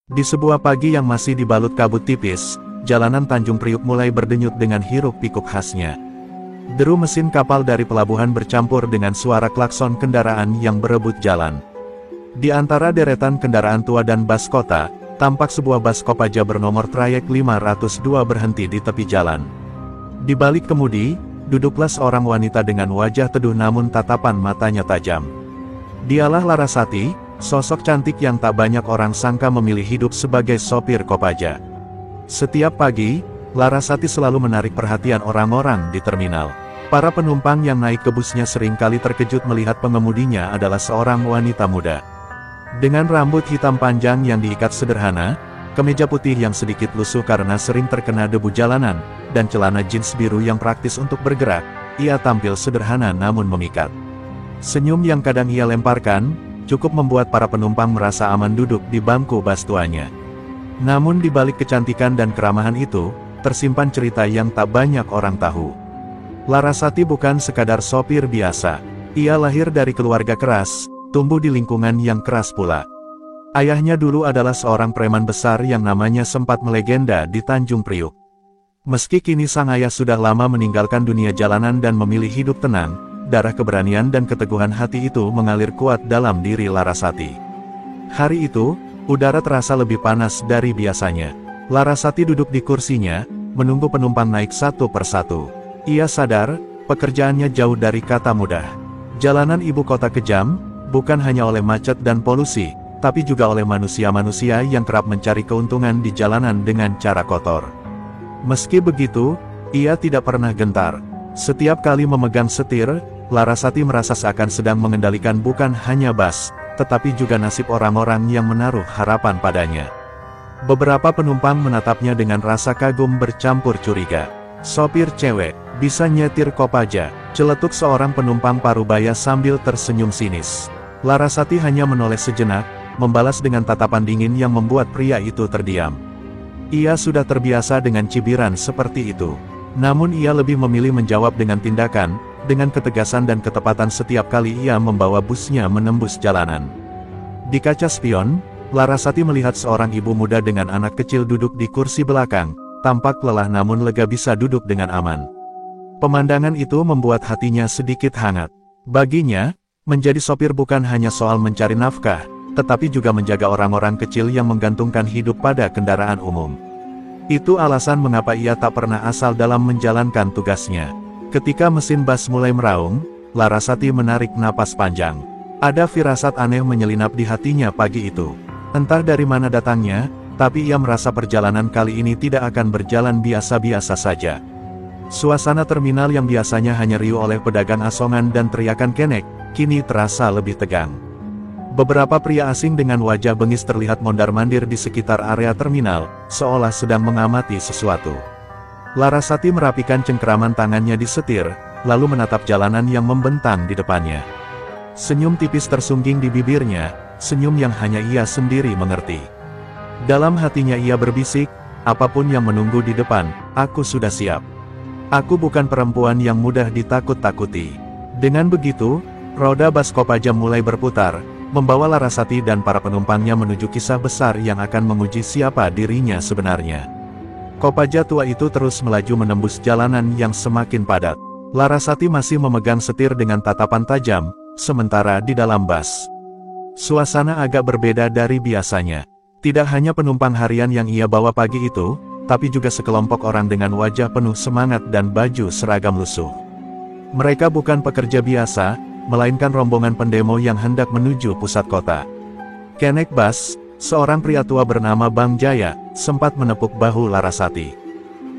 Di sebuah pagi yang masih dibalut kabut tipis, jalanan Tanjung Priuk mulai berdenyut dengan hiruk-pikuk khasnya. Deru mesin kapal dari pelabuhan bercampur dengan suara klakson kendaraan yang berebut jalan. Di antara deretan kendaraan tua dan bas kota, tampak sebuah bas Kopaja bernomor trayek 502 berhenti di tepi jalan. Di balik kemudi, duduklah seorang wanita dengan wajah teduh namun tatapan matanya tajam. Dialah Larasati, sosok cantik yang tak banyak orang sangka memilih hidup sebagai sopir Kopaja. Setiap pagi, Larasati selalu menarik perhatian orang-orang di terminal. Para penumpang yang naik ke busnya seringkali terkejut melihat pengemudinya adalah seorang wanita muda. Dengan rambut hitam panjang yang diikat sederhana, kemeja putih yang sedikit lusuh karena sering terkena debu jalanan, dan celana jeans biru yang praktis untuk bergerak, ia tampil sederhana namun memikat. Senyum yang kadang ia lemparkan, cukup membuat para penumpang merasa aman duduk di bangku bas tuanya. Namun di balik kecantikan dan keramahan itu, tersimpan cerita yang tak banyak orang tahu. Larasati bukan sekadar sopir biasa. Ia lahir dari keluarga keras, tumbuh di lingkungan yang keras pula. Ayahnya dulu adalah seorang preman besar yang namanya sempat melegenda di Tanjung Priuk. Meski kini sang ayah sudah lama meninggalkan dunia jalanan dan memilih hidup tenang, darah keberanian dan keteguhan hati itu mengalir kuat dalam diri Larasati. Hari itu, udara terasa lebih panas dari biasanya. Larasati duduk di kursinya, menunggu penumpang naik satu persatu. Ia sadar, pekerjaannya jauh dari kata mudah. Jalanan ibu kota kejam, bukan hanya oleh macet dan polusi, tapi juga oleh manusia-manusia yang kerap mencari keuntungan di jalanan dengan cara kotor. Meski begitu, ia tidak pernah gentar. Setiap kali memegang setir, Larasati merasa seakan sedang mengendalikan bukan hanya bas, tetapi juga nasib orang-orang yang menaruh harapan padanya. Beberapa penumpang menatapnya dengan rasa kagum bercampur curiga. Sopir cewek, bisa nyetir Kopaja, celetuk seorang penumpang parubaya sambil tersenyum sinis. Larasati hanya menoleh sejenak, membalas dengan tatapan dingin yang membuat pria itu terdiam. Ia sudah terbiasa dengan cibiran seperti itu. Namun ia lebih memilih menjawab dengan tindakan, dengan ketegasan dan ketepatan setiap kali ia membawa busnya menembus jalanan. Di kaca spion, Larasati melihat seorang ibu muda dengan anak kecil duduk di kursi belakang, tampak lelah namun lega bisa duduk dengan aman. Pemandangan itu membuat hatinya sedikit hangat. Baginya, menjadi sopir bukan hanya soal mencari nafkah, tetapi juga menjaga orang-orang kecil yang menggantungkan hidup pada kendaraan umum. Itu alasan mengapa ia tak pernah asal dalam menjalankan tugasnya. Ketika mesin bas mulai meraung, Larasati menarik napas panjang. Ada firasat aneh menyelinap di hatinya pagi itu. Entah dari mana datangnya, tapi ia merasa perjalanan kali ini tidak akan berjalan biasa-biasa saja. Suasana terminal yang biasanya hanya riuh oleh pedagang asongan dan teriakan kenek, kini terasa lebih tegang. Beberapa pria asing dengan wajah bengis terlihat mondar-mandir di sekitar area terminal, seolah sedang mengamati sesuatu. Larasati merapikan cengkeraman tangannya di setir, lalu menatap jalanan yang membentang di depannya. Senyum tipis tersungging di bibirnya, senyum yang hanya ia sendiri mengerti. Dalam hatinya ia berbisik, apapun yang menunggu di depan, aku sudah siap. Aku bukan perempuan yang mudah ditakut-takuti. Dengan begitu, roda bas Kopaja mulai berputar, membawa Larasati dan para penumpangnya menuju kisah besar yang akan menguji siapa dirinya sebenarnya. Kopaja tua itu terus melaju menembus jalanan yang semakin padat. Larasati masih memegang setir dengan tatapan tajam, sementara di dalam bas, suasana agak berbeda dari biasanya. Tidak hanya penumpang harian yang ia bawa pagi itu, tapi juga sekelompok orang dengan wajah penuh semangat dan baju seragam lusuh. Mereka bukan pekerja biasa, melainkan rombongan pendemo yang hendak menuju pusat kota. Kenek bas, seorang pria tua bernama Bang Jaya, sempat menepuk bahu Larasati.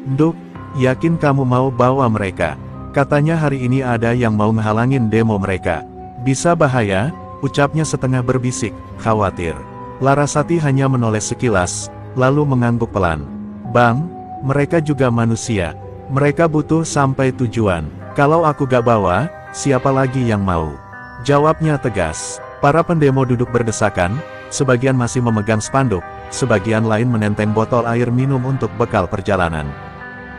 "Nduk, yakin kamu mau bawa mereka? Katanya hari ini ada yang mau ngehalangin demo mereka. Bisa bahaya," ucapnya setengah berbisik, khawatir. Larasati hanya menoleh sekilas, lalu mengangguk pelan. "Bang, mereka juga manusia. Mereka butuh sampai tujuan. Kalau aku gak bawa, siapa lagi yang mau?" Jawabnya tegas. Para pendemo duduk berdesakan, sebagian masih memegang spanduk, sebagian lain menenteng botol air minum untuk bekal perjalanan.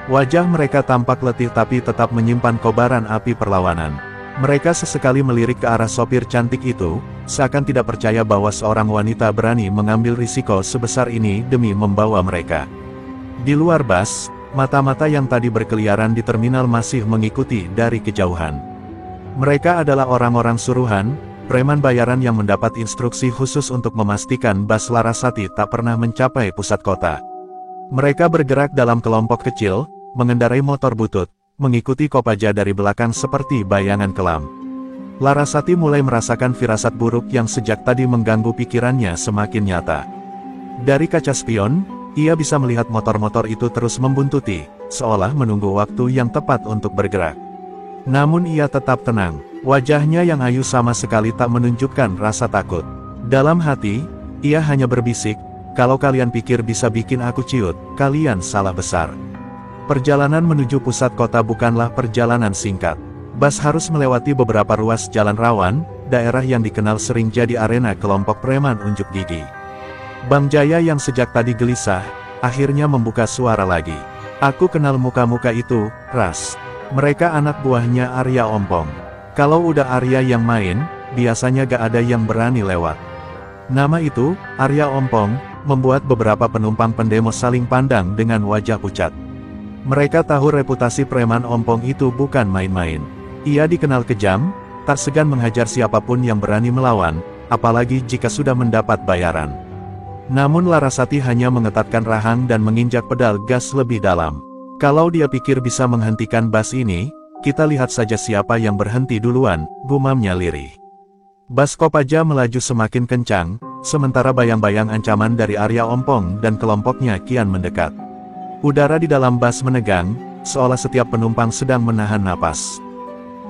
Wajah mereka tampak letih tapi tetap menyimpan kobaran api perlawanan. Mereka sesekali melirik ke arah sopir cantik itu, seakan tidak percaya bahwa seorang wanita berani mengambil risiko sebesar ini demi membawa mereka. Di luar bus, mata-mata yang tadi berkeliaran di terminal masih mengikuti dari kejauhan. Mereka adalah orang-orang suruhan, preman bayaran yang mendapat instruksi khusus untuk memastikan bus Larasati tak pernah mencapai pusat kota. Mereka bergerak dalam kelompok kecil, mengendarai motor butut, mengikuti Kopaja dari belakang seperti bayangan kelam. Larasati mulai merasakan firasat buruk yang sejak tadi mengganggu pikirannya semakin nyata. Dari kaca spion, ia bisa melihat motor-motor itu terus membuntuti, seolah menunggu waktu yang tepat untuk bergerak. Namun ia tetap tenang, wajahnya yang ayu sama sekali tak menunjukkan rasa takut. Dalam hati, ia hanya berbisik, "Kalau kalian pikir bisa bikin aku ciut, kalian salah besar." Perjalanan menuju pusat kota bukanlah perjalanan singkat. Bus harus melewati beberapa ruas jalan rawan, daerah yang dikenal sering jadi arena kelompok preman unjuk gigi. Bang Jaya yang sejak tadi gelisah, akhirnya membuka suara lagi. "Aku kenal muka-muka itu, Ras. Mereka anak buahnya Arya Ompong. Kalau udah Arya yang main, biasanya gak ada yang berani lewat." Nama itu, Arya Ompong, membuat beberapa penumpang pendemo saling pandang dengan wajah pucat. Mereka tahu reputasi preman Ompong itu bukan main-main. Ia dikenal kejam, tak segan menghajar siapapun yang berani melawan, apalagi jika sudah mendapat bayaran. Namun Larasati hanya mengetatkan rahang dan menginjak pedal gas lebih dalam. "Kalau dia pikir bisa menghentikan bus ini, kita lihat saja siapa yang berhenti duluan," gumamnya lirih. Bus Kopaja melaju semakin kencang, sementara bayang-bayang ancaman dari Arya Ompong dan kelompoknya kian mendekat. Udara di dalam bus menegang, seolah setiap penumpang sedang menahan napas.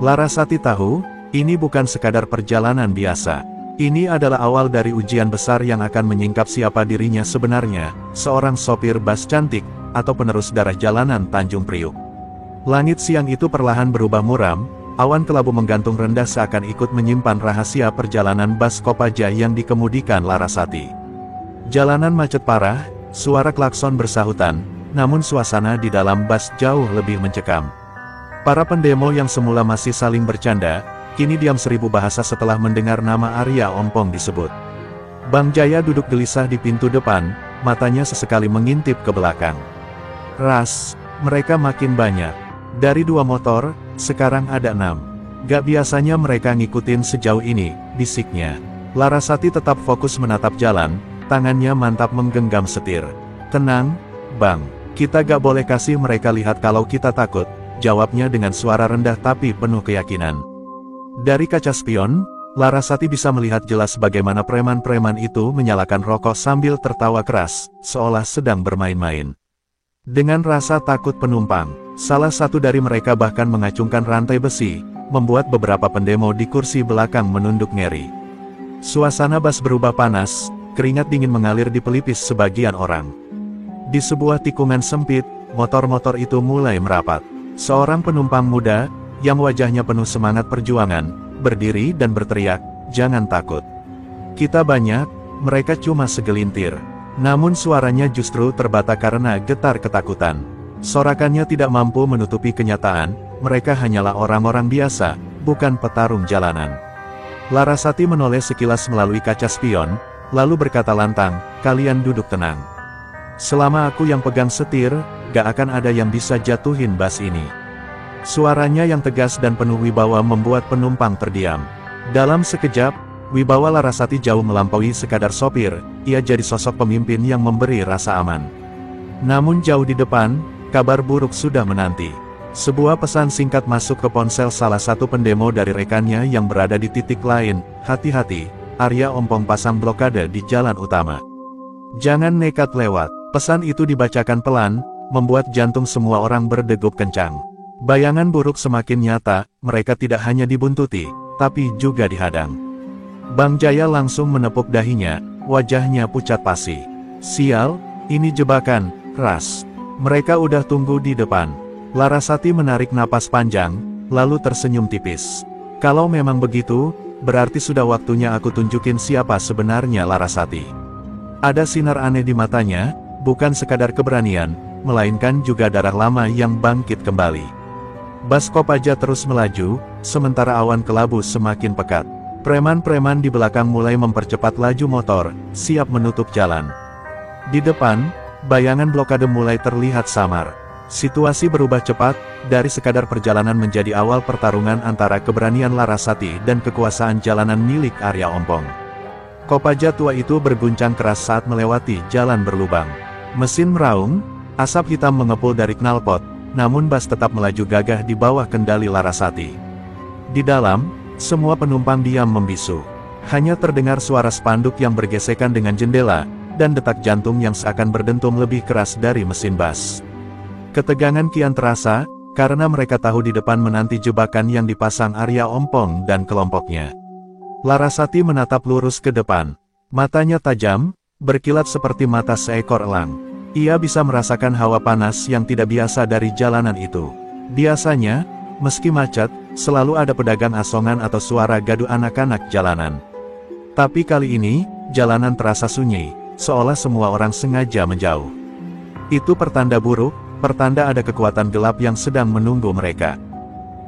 Larasati tahu, ini bukan sekadar perjalanan biasa. Ini adalah awal dari ujian besar yang akan menyingkap siapa dirinya sebenarnya, seorang sopir bus cantik, atau penerus darah jalanan Tanjung Priuk. Langit siang itu perlahan berubah muram, awan kelabu menggantung rendah seakan ikut menyimpan rahasia perjalanan bus Kopaja yang dikemudikan Larasati. Jalanan macet parah, suara klakson bersahutan, namun suasana di dalam bus jauh lebih mencekam. Para pendemo yang semula masih saling bercanda, kini diam seribu bahasa setelah mendengar nama Arya Ompong disebut. Bang Jaya duduk gelisah di pintu depan, matanya sesekali mengintip ke belakang. "Ras, mereka makin banyak. Dari 2 motor, sekarang ada 6. Gak biasanya mereka ngikutin sejauh ini," bisiknya. Larasati tetap fokus menatap jalan, tangannya mantap menggenggam setir. "Tenang, Bang. Kita gak boleh kasih mereka lihat kalau kita takut," jawabnya dengan suara rendah tapi penuh keyakinan. Dari kaca spion, Larasati bisa melihat jelas bagaimana preman-preman itu menyalakan rokok sambil tertawa keras, seolah sedang bermain-main. Dengan rasa takut penumpang, salah satu dari mereka bahkan mengacungkan rantai besi, membuat beberapa pendemo di kursi belakang menunduk ngeri. Suasana bus berubah panas, keringat dingin mengalir di pelipis sebagian orang. Di sebuah tikungan sempit, motor-motor itu mulai merapat. Seorang penumpang muda, yang wajahnya penuh semangat perjuangan, berdiri dan berteriak, "Jangan takut. Kita banyak, mereka cuma segelintir." Namun suaranya justru terbata karena getar ketakutan. Sorakannya tidak mampu menutupi kenyataan, mereka hanyalah orang-orang biasa, bukan petarung jalanan. Larasati menoleh sekilas melalui kaca spion, lalu berkata lantang, "Kalian duduk tenang. Selama aku yang pegang setir, gak akan ada yang bisa jatuhin bus ini." Suaranya yang tegas dan penuh wibawa membuat penumpang terdiam. Dalam sekejap, wibawa Larasati jauh melampaui sekadar sopir, ia jadi sosok pemimpin yang memberi rasa aman. Namun jauh di depan, kabar buruk sudah menanti. Sebuah pesan singkat masuk ke ponsel salah satu pendemo dari rekannya yang berada di titik lain, "Hati-hati, Arya Ompong pasang blokade di jalan utama. Jangan nekat lewat." Pesan itu dibacakan pelan, membuat jantung semua orang berdegup kencang. Bayangan buruk semakin nyata, mereka tidak hanya dibuntuti, tapi juga dihadang. Bang Jaya langsung menepuk dahinya, wajahnya pucat pasi. "Sial, ini jebakan, Ras. Mereka udah tunggu di depan." Larasati menarik napas panjang, lalu tersenyum tipis. "Kalau memang begitu, berarti sudah waktunya aku tunjukin siapa sebenarnya Larasati." Ada sinar aneh di matanya, bukan sekadar keberanian, melainkan juga darah lama yang bangkit kembali. Bus Kopaja terus melaju, sementara awan kelabu semakin pekat. Preman-preman di belakang mulai mempercepat laju motor, siap menutup jalan. Di depan, bayangan blokade mulai terlihat samar. Situasi berubah cepat, dari sekadar perjalanan menjadi awal pertarungan antara keberanian Larasati dan kekuasaan jalanan milik Arya Ompong. Kopaja tua itu berguncang keras saat melewati jalan berlubang. Mesin meraung, asap hitam mengepul dari knalpot, namun bus tetap melaju gagah di bawah kendali Larasati. Di dalam, semua penumpang diam membisu. Hanya terdengar suara spanduk yang bergesekan dengan jendela, dan detak jantung yang seakan berdentum lebih keras dari mesin bus. Ketegangan kian terasa, karena mereka tahu di depan menanti jebakan yang dipasang Arya Ompong dan kelompoknya. Larasati menatap lurus ke depan. Matanya tajam, berkilat seperti mata seekor elang. Ia bisa merasakan hawa panas yang tidak biasa dari jalanan itu. Biasanya, meski macet, selalu ada pedagang asongan atau suara gaduh anak-anak jalanan. Tapi kali ini, jalanan terasa sunyi, seolah semua orang sengaja menjauh. Itu pertanda buruk, pertanda ada kekuatan gelap yang sedang menunggu mereka.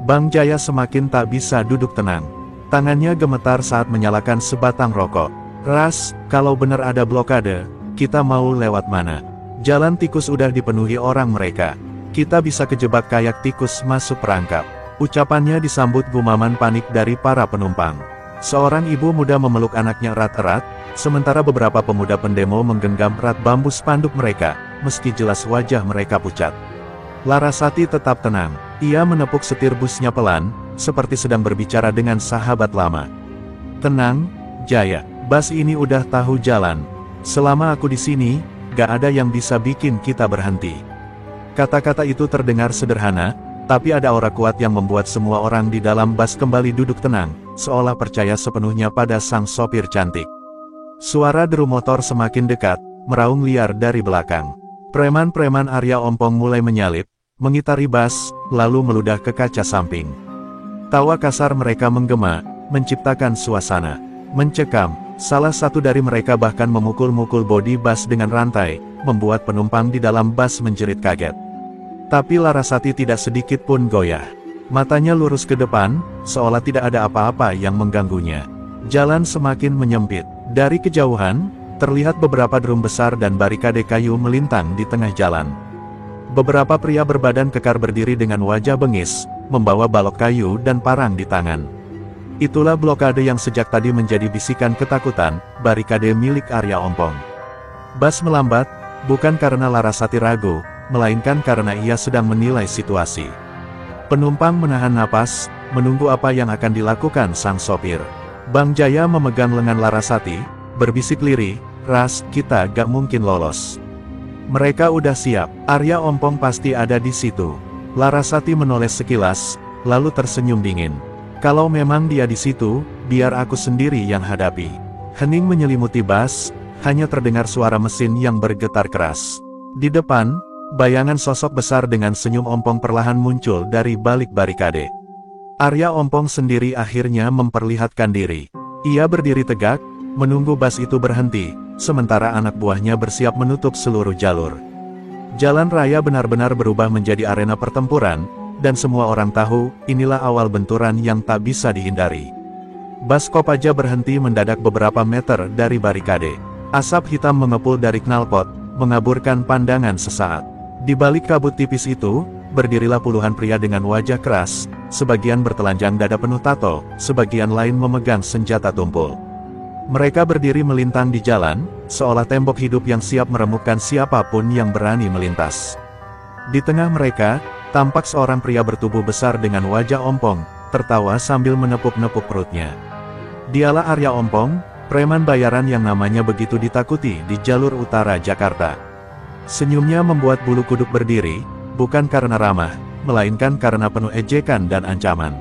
Bang Jaya semakin tak bisa duduk tenang. Tangannya gemetar saat menyalakan sebatang rokok. Ras, kalau benar ada blokade, kita mau lewat mana? Jalan tikus udah dipenuhi orang mereka. Kita bisa kejebak kayak tikus masuk perangkap. Ucapannya disambut gumaman panik dari para penumpang. Seorang ibu muda memeluk anaknya erat-erat, sementara beberapa pemuda pendemo menggenggam erat bambu spanduk mereka, meski jelas wajah mereka pucat. Larasati tetap tenang. Ia menepuk setir busnya pelan, seperti sedang berbicara dengan sahabat lama. Tenang, Jaya. Bus ini udah tahu jalan. Selama aku di sini, gak ada yang bisa bikin kita berhenti. Kata-kata itu terdengar sederhana, tapi ada aura kuat yang membuat semua orang di dalam bus kembali duduk tenang, seolah percaya sepenuhnya pada sang sopir cantik. Suara deru motor semakin dekat, meraung liar dari belakang. Preman-preman Arya Ompong mulai menyalip, mengitari bus, lalu meludah ke kaca samping. Tawa kasar mereka menggema, menciptakan suasana mencekam. Salah satu dari mereka bahkan memukul-mukul bodi bus dengan rantai, membuat penumpang di dalam bus menjerit kaget. Tapi Larasati tidak sedikit pun goyah. Matanya lurus ke depan, seolah tidak ada apa-apa yang mengganggunya. Jalan semakin menyempit. Dari kejauhan, terlihat beberapa drum besar dan barikade kayu melintang di tengah jalan. Beberapa pria berbadan kekar berdiri dengan wajah bengis, membawa balok kayu dan parang di tangan. Itulah blokade yang sejak tadi menjadi bisikan ketakutan, barikade milik Arya Ompong. Bus melambat, bukan karena Larasati ragu, melainkan karena ia sedang menilai situasi. Penumpang menahan napas, menunggu apa yang akan dilakukan sang sopir. Bang Jaya memegang lengan Larasati, berbisik lirih, "Ras, kita gak mungkin lolos. Mereka udah siap, Arya Ompong pasti ada di situ." Larasati menoleh sekilas, lalu tersenyum dingin. "Kalau memang dia di situ, biar aku sendiri yang hadapi." Hening menyelimuti bus, hanya terdengar suara mesin yang bergetar keras. Di depan, bayangan sosok besar dengan senyum Ompong perlahan muncul dari balik barikade. Arya Ompong sendiri akhirnya memperlihatkan diri. Ia berdiri tegak, menunggu bus itu berhenti, sementara anak buahnya bersiap menutup seluruh jalur. Jalan raya benar-benar berubah menjadi arena pertempuran, dan semua orang tahu, inilah awal benturan yang tak bisa dihindari. Bus Kopaja berhenti mendadak beberapa meter dari barikade. Asap hitam mengepul dari knalpot, mengaburkan pandangan sesaat. Di balik kabut tipis itu, berdirilah puluhan pria dengan wajah keras, sebagian bertelanjang dada penuh tato, sebagian lain memegang senjata tumpul. Mereka berdiri melintang di jalan, seolah tembok hidup yang siap meremukkan siapapun yang berani melintas. Di tengah mereka, tampak seorang pria bertubuh besar dengan wajah ompong, tertawa sambil menepuk-nepuk perutnya. Dialah Arya Ompong, preman bayaran yang namanya begitu ditakuti di jalur utara Jakarta. Senyumnya membuat bulu kuduk berdiri, bukan karena ramah, melainkan karena penuh ejekan dan ancaman.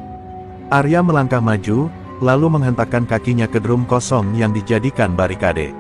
Arya melangkah maju, lalu menghentakkan kakinya ke drum kosong yang dijadikan barikade.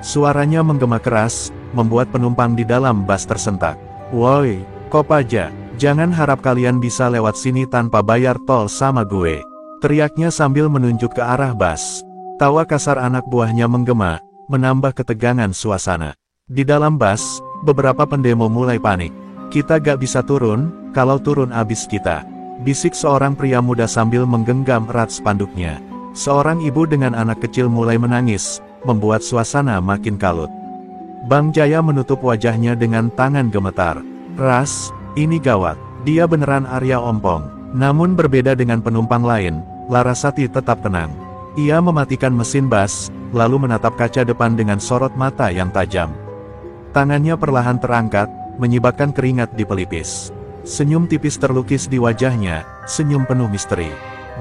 Suaranya menggema keras, membuat penumpang di dalam bus tersentak. "Woi, Kopaja, jangan harap kalian bisa lewat sini tanpa bayar tol sama gue," teriaknya sambil menunjuk ke arah bus. Tawa kasar anak buahnya menggema, menambah ketegangan suasana. Di dalam bus, beberapa pendemo mulai panik. "Kita gak bisa turun, kalau turun abis kita," bisik seorang pria muda sambil menggenggam erat spanduknya. Seorang ibu dengan anak kecil mulai menangis, membuat suasana makin kalut. Bang Jaya menutup wajahnya dengan tangan gemetar. Ras, ini gawat. Dia beneran Arya Ompong. Namun berbeda dengan penumpang lain, Larasati tetap tenang. Ia mematikan mesin bas, lalu menatap kaca depan dengan sorot mata yang tajam. Tangannya perlahan terangkat, menyibakkan keringat di pelipis. Senyum tipis terlukis di wajahnya, senyum penuh misteri.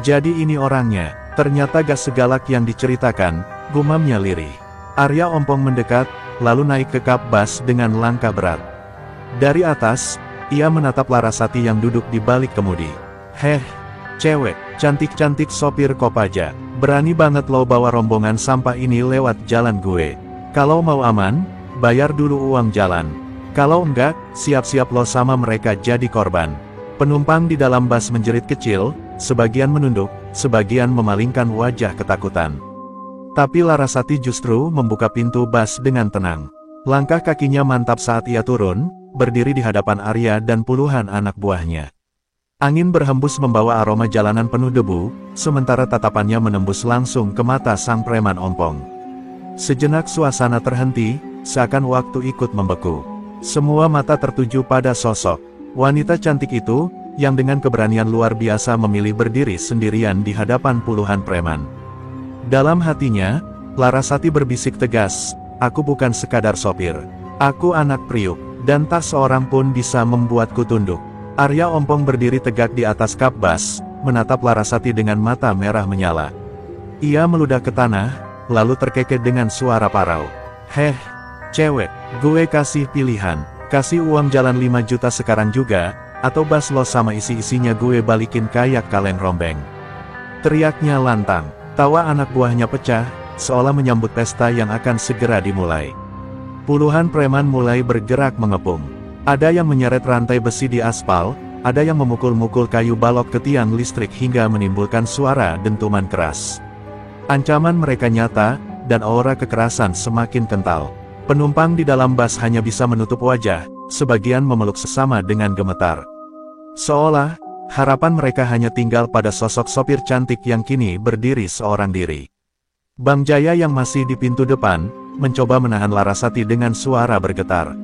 Jadi ini orangnya, ternyata gak segalak yang diceritakan, gumamnya lirih. Arya Ompong mendekat, lalu naik ke kap bas dengan langkah berat. Dari atas, ia menatap Larasati yang duduk di balik kemudi. Heh, cewek, cantik-cantik sopir Kopaja. Berani banget lo bawa rombongan sampah ini lewat jalan gue. Kalau mau aman, bayar dulu uang jalan. Kalau enggak, siap-siap lo sama mereka jadi korban. Penumpang di dalam bas menjerit kecil, sebagian menunduk, sebagian memalingkan wajah ketakutan. Tapi Larasati justru membuka pintu bas dengan tenang. Langkah kakinya mantap saat ia turun, berdiri di hadapan Arya dan puluhan anak buahnya. Angin berhembus membawa aroma jalanan penuh debu, sementara tatapannya menembus langsung ke mata sang preman Ompong. Sejenak suasana terhenti, seakan waktu ikut membeku. Semua mata tertuju pada sosok wanita cantik itu, yang dengan keberanian luar biasa memilih berdiri sendirian di hadapan puluhan preman. Dalam hatinya, Larasati berbisik tegas, aku bukan sekadar sopir. Aku anak priuk, dan tak seorang pun bisa membuatku tunduk. Arya Ompong berdiri tegak di atas kap bas, menatap Larasati dengan mata merah menyala. Ia meludah ke tanah, lalu terkekeh dengan suara parau. Heh, cewek, gue kasih pilihan. Kasih uang jalan 5 juta sekarang juga, atau bas lo sama isi-isinya gue balikin kayak kaleng rombeng. Teriaknya lantang. Tawa anak buahnya pecah, seolah menyambut pesta yang akan segera dimulai. Puluhan preman mulai bergerak mengepung. Ada yang menyeret rantai besi di aspal, ada yang memukul-mukul kayu balok ke tiang listrik hingga menimbulkan suara dentuman keras. Ancaman mereka nyata, dan aura kekerasan semakin kental. Penumpang di dalam bas hanya bisa menutup wajah, sebagian memeluk sesama dengan gemetar. Seolah harapan mereka hanya tinggal pada sosok sopir cantik yang kini berdiri seorang diri. Bang Jaya yang masih di pintu depan, mencoba menahan Larasati dengan suara bergetar.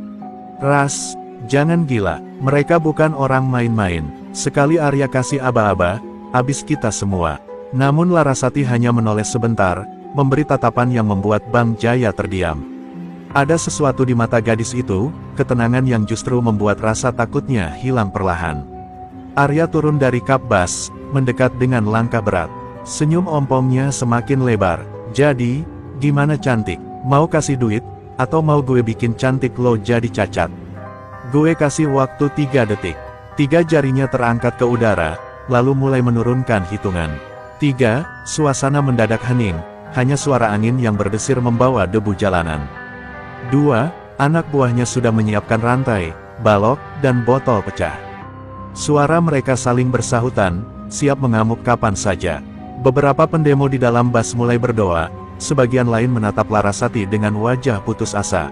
Ras, jangan gila, mereka bukan orang main-main. Sekali Arya kasih aba-aba, habis kita semua. Namun Larasati hanya menoleh sebentar, memberi tatapan yang membuat Bang Jaya terdiam. Ada sesuatu di mata gadis itu, ketenangan yang justru membuat rasa takutnya hilang perlahan. Arya turun dari kap bas, mendekat dengan langkah berat. Senyum ompongnya semakin lebar. Jadi, gimana cantik? Mau kasih duit, atau mau gue bikin cantik lo jadi cacat? Gue kasih waktu 3 detik. 3 jarinya terangkat ke udara, lalu mulai menurunkan hitungan. 3, suasana mendadak hening, hanya suara angin yang berdesir membawa debu jalanan. 2, anak buahnya sudah menyiapkan rantai, balok, dan botol pecah. Suara mereka saling bersahutan, siap mengamuk kapan saja. Beberapa pendemo di dalam bas mulai berdoa, sebagian lain menatap Larasati dengan wajah putus asa.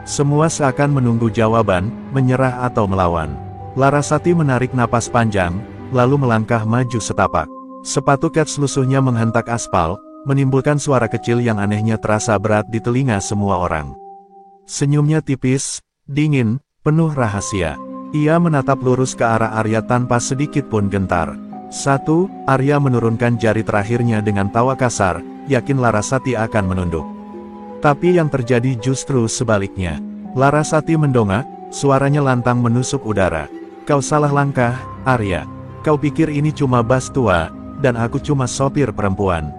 Semua seakan menunggu jawaban, menyerah atau melawan. Larasati menarik napas panjang, lalu melangkah maju setapak. Sepatu kets lusuhnya menghentak aspal, menimbulkan suara kecil yang anehnya terasa berat di telinga semua orang. Senyumnya tipis, dingin, penuh rahasia. Ia menatap lurus ke arah Arya tanpa sedikit pun gentar. 1, Arya menurunkan jari terakhirnya dengan tawa kasar, yakin Larasati akan menunduk. Tapi yang terjadi justru sebaliknya. Larasati mendongak, suaranya lantang menusuk udara. Kau salah langkah, Arya. Kau pikir ini cuma bas tua, dan aku cuma sopir perempuan.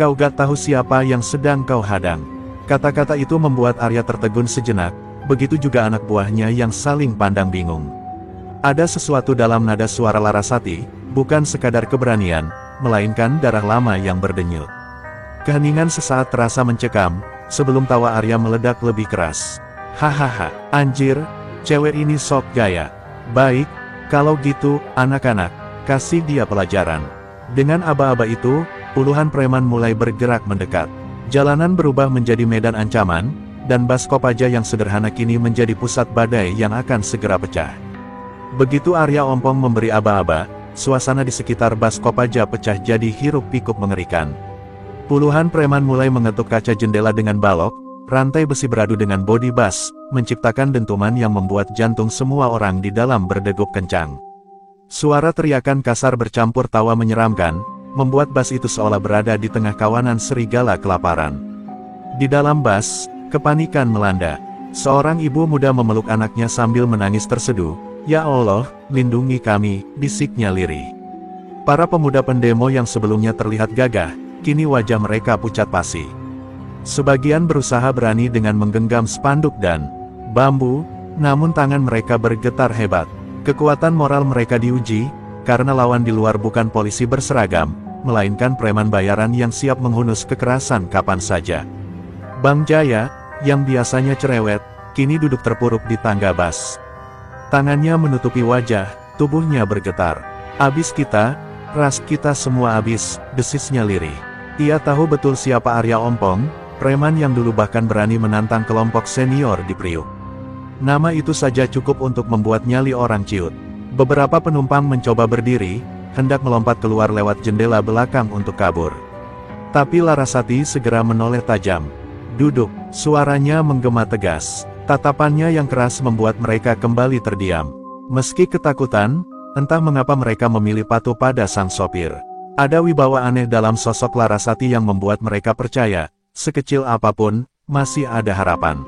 Kau gak tahu siapa yang sedang kau hadang. Kata-kata itu membuat Arya tertegun sejenak, begitu juga anak buahnya yang saling pandang bingung. Ada sesuatu dalam nada suara Larasati, bukan sekadar keberanian, melainkan darah lama yang berdenyut. Keheningan sesaat terasa mencekam, sebelum tawa Arya meledak lebih keras. Hahaha, anjir, cewek ini sok gaya. Baik, kalau gitu, anak-anak, kasih dia pelajaran. Dengan aba-aba itu, puluhan preman mulai bergerak mendekat. Jalanan berubah menjadi medan ancaman, dan bas Kopaja yang sederhana kini menjadi pusat badai yang akan segera pecah. Begitu Arya Ompong memberi aba-aba, suasana di sekitar bas Kopaja pecah jadi hiruk-pikuk mengerikan. Puluhan preman mulai mengetuk kaca jendela dengan balok, rantai besi beradu dengan bodi bas, menciptakan dentuman yang membuat jantung semua orang di dalam berdegup kencang. Suara teriakan kasar bercampur tawa menyeramkan, membuat bas itu seolah berada di tengah kawanan serigala kelaparan. Di dalam bas, kepanikan melanda. Seorang ibu muda memeluk anaknya sambil menangis terseduh. "Ya Allah, lindungi kami," bisiknya lirih. Para pemuda pendemo yang sebelumnya terlihat gagah, kini wajah mereka pucat pasi. Sebagian berusaha berani dengan menggenggam spanduk dan bambu, namun tangan mereka bergetar hebat. Kekuatan moral mereka diuji, karena lawan di luar bukan polisi berseragam, melainkan preman bayaran yang siap menghunus kekerasan kapan saja. Bang Jaya, yang biasanya cerewet, kini duduk terpuruk di tangga bas. Tangannya menutupi wajah, tubuhnya bergetar. "Abis kita, ras kita semua abis," desisnya lirih. Ia tahu betul siapa Arya Ompong, preman yang dulu bahkan berani menantang kelompok senior di Priuk. Nama itu saja cukup untuk membuat nyali orang ciut. Beberapa penumpang mencoba berdiri, hendak melompat keluar lewat jendela belakang untuk kabur. Tapi Larasati segera menoleh tajam. "Duduk," suaranya menggema tegas. Tatapannya yang keras membuat mereka kembali terdiam. Meski ketakutan, entah mengapa mereka memilih patuh pada sang sopir. Ada wibawa aneh dalam sosok Larasati yang membuat mereka percaya, sekecil apapun, masih ada harapan.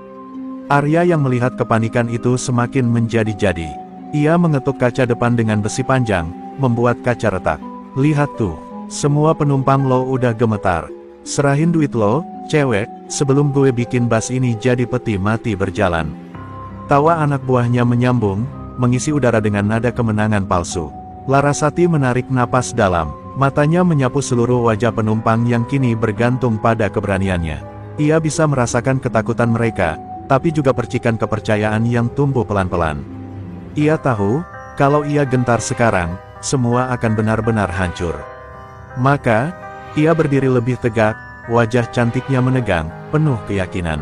Arya yang melihat kepanikan itu semakin menjadi-jadi. Ia mengetuk kaca depan dengan besi panjang, membuat kaca retak. "Lihat tuh, semua penumpang lo udah gemetar. Serahin duit lo, cewek, sebelum gue bikin bas ini jadi peti mati berjalan." Tawa anak buahnya menyambung, mengisi udara dengan nada kemenangan palsu. Larasati menarik napas dalam, matanya menyapu seluruh wajah penumpang yang kini bergantung pada keberaniannya. Ia bisa merasakan ketakutan mereka, tapi juga percikan kepercayaan yang tumbuh pelan-pelan. Ia tahu, kalau ia gentar sekarang, semua akan benar-benar hancur. Maka, ia berdiri lebih tegak, wajah cantiknya menegang, penuh keyakinan.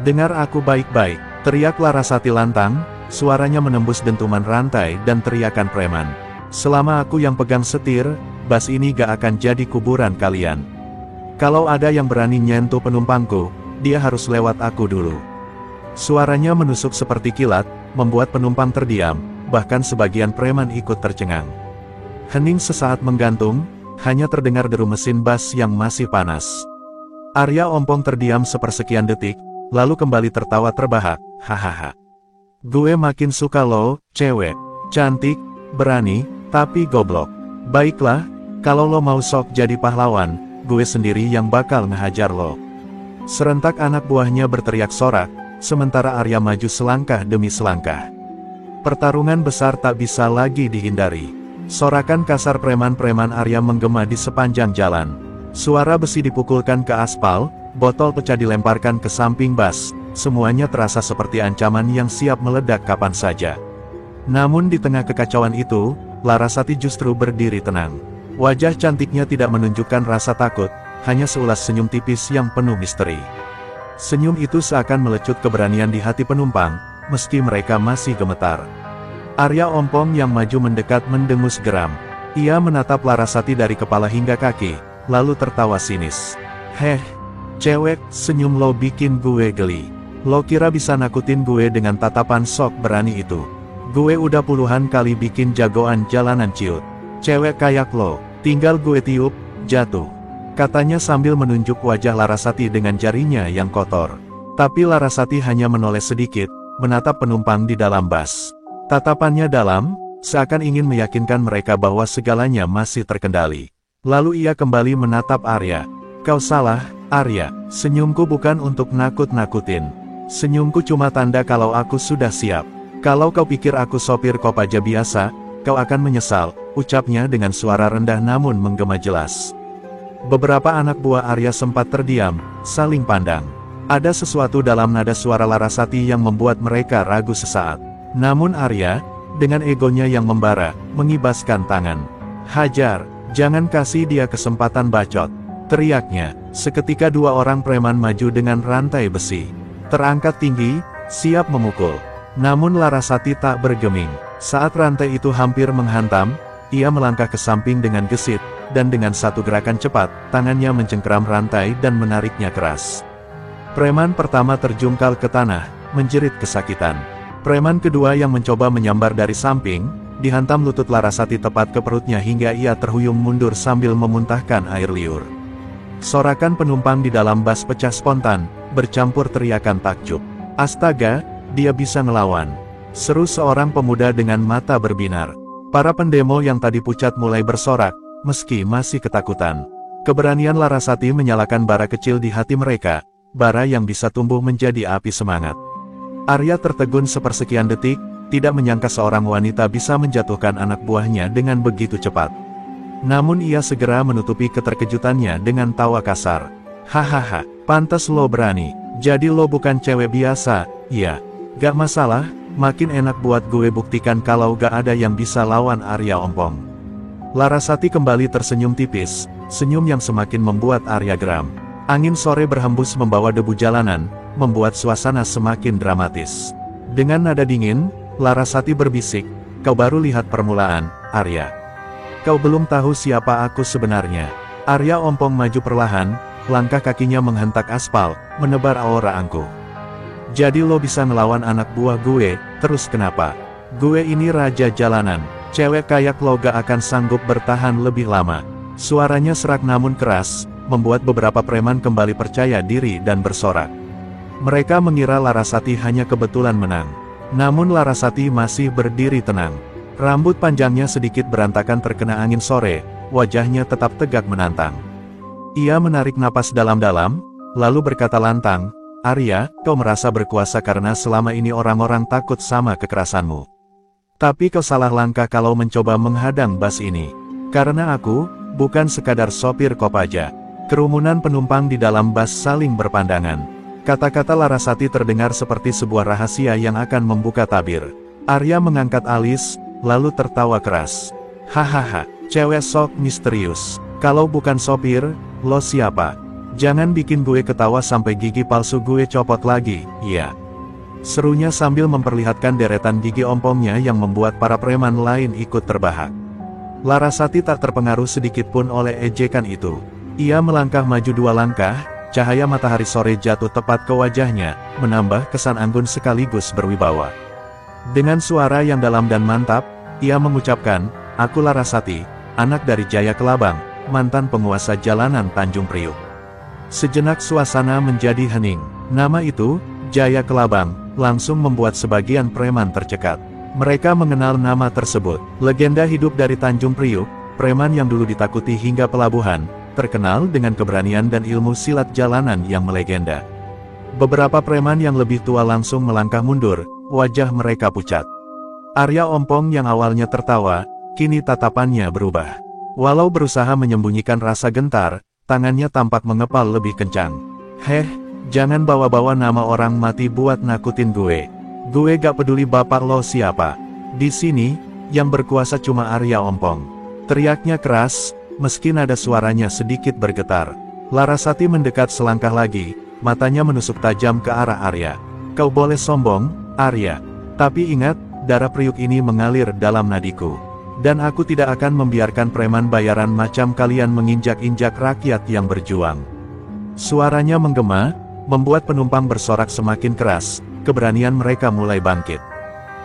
"Dengar aku baik-baik," teriak Larasati lantang, suaranya menembus dentuman rantai dan teriakan preman. "Selama aku yang pegang setir, bas ini gak akan jadi kuburan kalian. Kalau ada yang berani nyentuh penumpangku, dia harus lewat aku dulu." Suaranya menusuk seperti kilat, membuat penumpang terdiam, bahkan sebagian preman ikut tercengang. Hening sesaat menggantung, hanya terdengar deru mesin bas yang masih panas. Arya Ompong terdiam sepersekian detik, lalu kembali tertawa terbahak, "Hahaha. Gue makin suka lo, cewek. Cantik, berani, tapi goblok. Baiklah, kalau lo mau sok jadi pahlawan, gue sendiri yang bakal ngehajar lo." Serentak anak buahnya berteriak sorak, sementara Arya maju selangkah demi selangkah. Pertarungan besar tak bisa lagi dihindari. Sorakan kasar preman-preman Arya menggema di sepanjang jalan. Suara besi dipukulkan ke aspal, botol pecah dilemparkan ke samping bas, semuanya terasa seperti ancaman yang siap meledak kapan saja. Namun di tengah kekacauan itu, Larasati justru berdiri tenang. Wajah cantiknya tidak menunjukkan rasa takut, hanya seulas senyum tipis yang penuh misteri. Senyum itu seakan melecut keberanian di hati penumpang, meski mereka masih gemetar. Arya Ompong yang maju mendekat mendengus geram. Ia menatap Larasati dari kepala hingga kaki, lalu tertawa sinis. "Heh, cewek, senyum lo bikin gue geli. Lo kira bisa nakutin gue dengan tatapan sok berani itu? Gue udah puluhan kali bikin jagoan jalanan ciut. Cewek kayak lo, tinggal gue tiup, jatuh," katanya sambil menunjuk wajah Larasati dengan jarinya yang kotor. Tapi Larasati hanya menoleh sedikit, menatap penumpang di dalam bas. Tatapannya dalam, seakan ingin meyakinkan mereka bahwa segalanya masih terkendali. Lalu ia kembali menatap Arya. "Kau salah, Arya. Senyumku bukan untuk nakut-nakutin. Senyumku cuma tanda kalau aku sudah siap. Kalau kau pikir aku sopir Kopaja biasa, kau akan menyesal," ucapnya dengan suara rendah namun menggema jelas. Beberapa anak buah Arya sempat terdiam, saling pandang. Ada sesuatu dalam nada suara Larasati yang membuat mereka ragu sesaat. Namun Arya, dengan egonya yang membara, mengibaskan tangan. "Hajar, jangan kasih dia kesempatan bacot," teriaknya. Seketika dua orang preman maju dengan rantai besi. Terangkat tinggi, siap memukul. Namun Larasati tak bergeming. Saat rantai itu hampir menghantam, ia melangkah ke samping dengan gesit, dan dengan satu gerakan cepat, tangannya mencengkeram rantai dan menariknya keras. Preman pertama terjungkal ke tanah, menjerit kesakitan. Preman kedua yang mencoba menyambar dari samping, dihantam lutut Larasati tepat ke perutnya hingga ia terhuyung mundur sambil memuntahkan air liur. Sorakan penumpang di dalam bus pecah spontan, bercampur teriakan takjub. "Astaga, dia bisa ngelawan!" seru seorang pemuda dengan mata berbinar. Para pendemo yang tadi pucat mulai bersorak, meski masih ketakutan. Keberanian Larasati menyalakan bara kecil di hati mereka, bara yang bisa tumbuh menjadi api semangat. Arya tertegun sepersekian detik, tidak menyangka seorang wanita bisa menjatuhkan anak buahnya dengan begitu cepat. Namun ia segera menutupi keterkejutannya dengan tawa kasar. "Hahaha, pantas lo berani, jadi lo bukan cewek biasa, ya? Gak masalah, makin enak buat gue buktikan kalau gak ada yang bisa lawan Arya Ompong." Larasati kembali tersenyum tipis, senyum yang semakin membuat Arya geram. Angin sore berhembus membawa debu jalanan, membuat suasana semakin dramatis. Dengan nada dingin, Larasati berbisik, "Kau baru lihat permulaan, Arya. Kau belum tahu siapa aku sebenarnya." Arya Ompong maju perlahan, langkah kakinya menghentak aspal, menebar aura angkuh. "Jadi lo bisa ngelawan anak buah gue, terus kenapa? Gue ini raja jalanan, cewek kayak lo gak akan sanggup bertahan lebih lama." Suaranya serak namun keras, membuat beberapa preman kembali percaya diri dan bersorak. Mereka mengira Larasati hanya kebetulan menang. Namun Larasati masih berdiri tenang. Rambut panjangnya sedikit berantakan terkena angin sore, wajahnya tetap tegak menantang. Ia menarik napas dalam-dalam, lalu berkata lantang, "Arya, kau merasa berkuasa karena selama ini orang-orang takut sama kekerasanmu. Tapi kau salah langkah kalau mencoba menghadang bus ini. Karena aku, bukan sekadar sopir Kopaja." Kerumunan penumpang di dalam bus saling berpandangan. Kata-kata Larasati terdengar seperti sebuah rahasia yang akan membuka tabir. Arya mengangkat alis, lalu tertawa keras. "Hahaha, cewek sok misterius. Kalau bukan sopir, lo siapa? Jangan bikin gue ketawa sampai gigi palsu gue copot lagi, ya." Serunya sambil memperlihatkan deretan gigi ompongnya yang membuat para preman lain ikut terbahak. Larasati tak terpengaruh sedikitpun oleh ejekan itu. Ia melangkah maju 2 langkah, cahaya matahari sore jatuh tepat ke wajahnya, menambah kesan anggun sekaligus berwibawa. Dengan suara yang dalam dan mantap, ia mengucapkan, "Aku Larasati, anak dari Jaya Kelabang, mantan penguasa jalanan Tanjung Priuk." Sejenak suasana menjadi hening. Nama itu, Jaya Kelabang, langsung membuat sebagian preman tercekat. Mereka mengenal nama tersebut. Legenda hidup dari Tanjung Priuk, preman yang dulu ditakuti hingga pelabuhan, terkenal dengan keberanian dan ilmu silat jalanan yang melegenda. Beberapa preman yang lebih tua langsung melangkah mundur, wajah mereka pucat. Arya Ompong yang awalnya tertawa, kini tatapannya berubah. Walau berusaha menyembunyikan rasa gentar, tangannya tampak mengepal lebih kencang. "Heh, jangan bawa-bawa nama orang mati buat nakutin gue. Gue gak peduli bapak lo siapa. Di sini, yang berkuasa cuma Arya Ompong." Teriaknya keras, meski nada suaranya sedikit bergetar. Larasati mendekat selangkah lagi, matanya menusuk tajam ke arah Arya. "Kau boleh sombong, Arya. Tapi ingat, darah Priuk ini mengalir dalam nadiku. Dan aku tidak akan membiarkan preman bayaran macam kalian menginjak-injak rakyat yang berjuang." Suaranya menggema, membuat penumpang bersorak semakin keras, keberanian mereka mulai bangkit.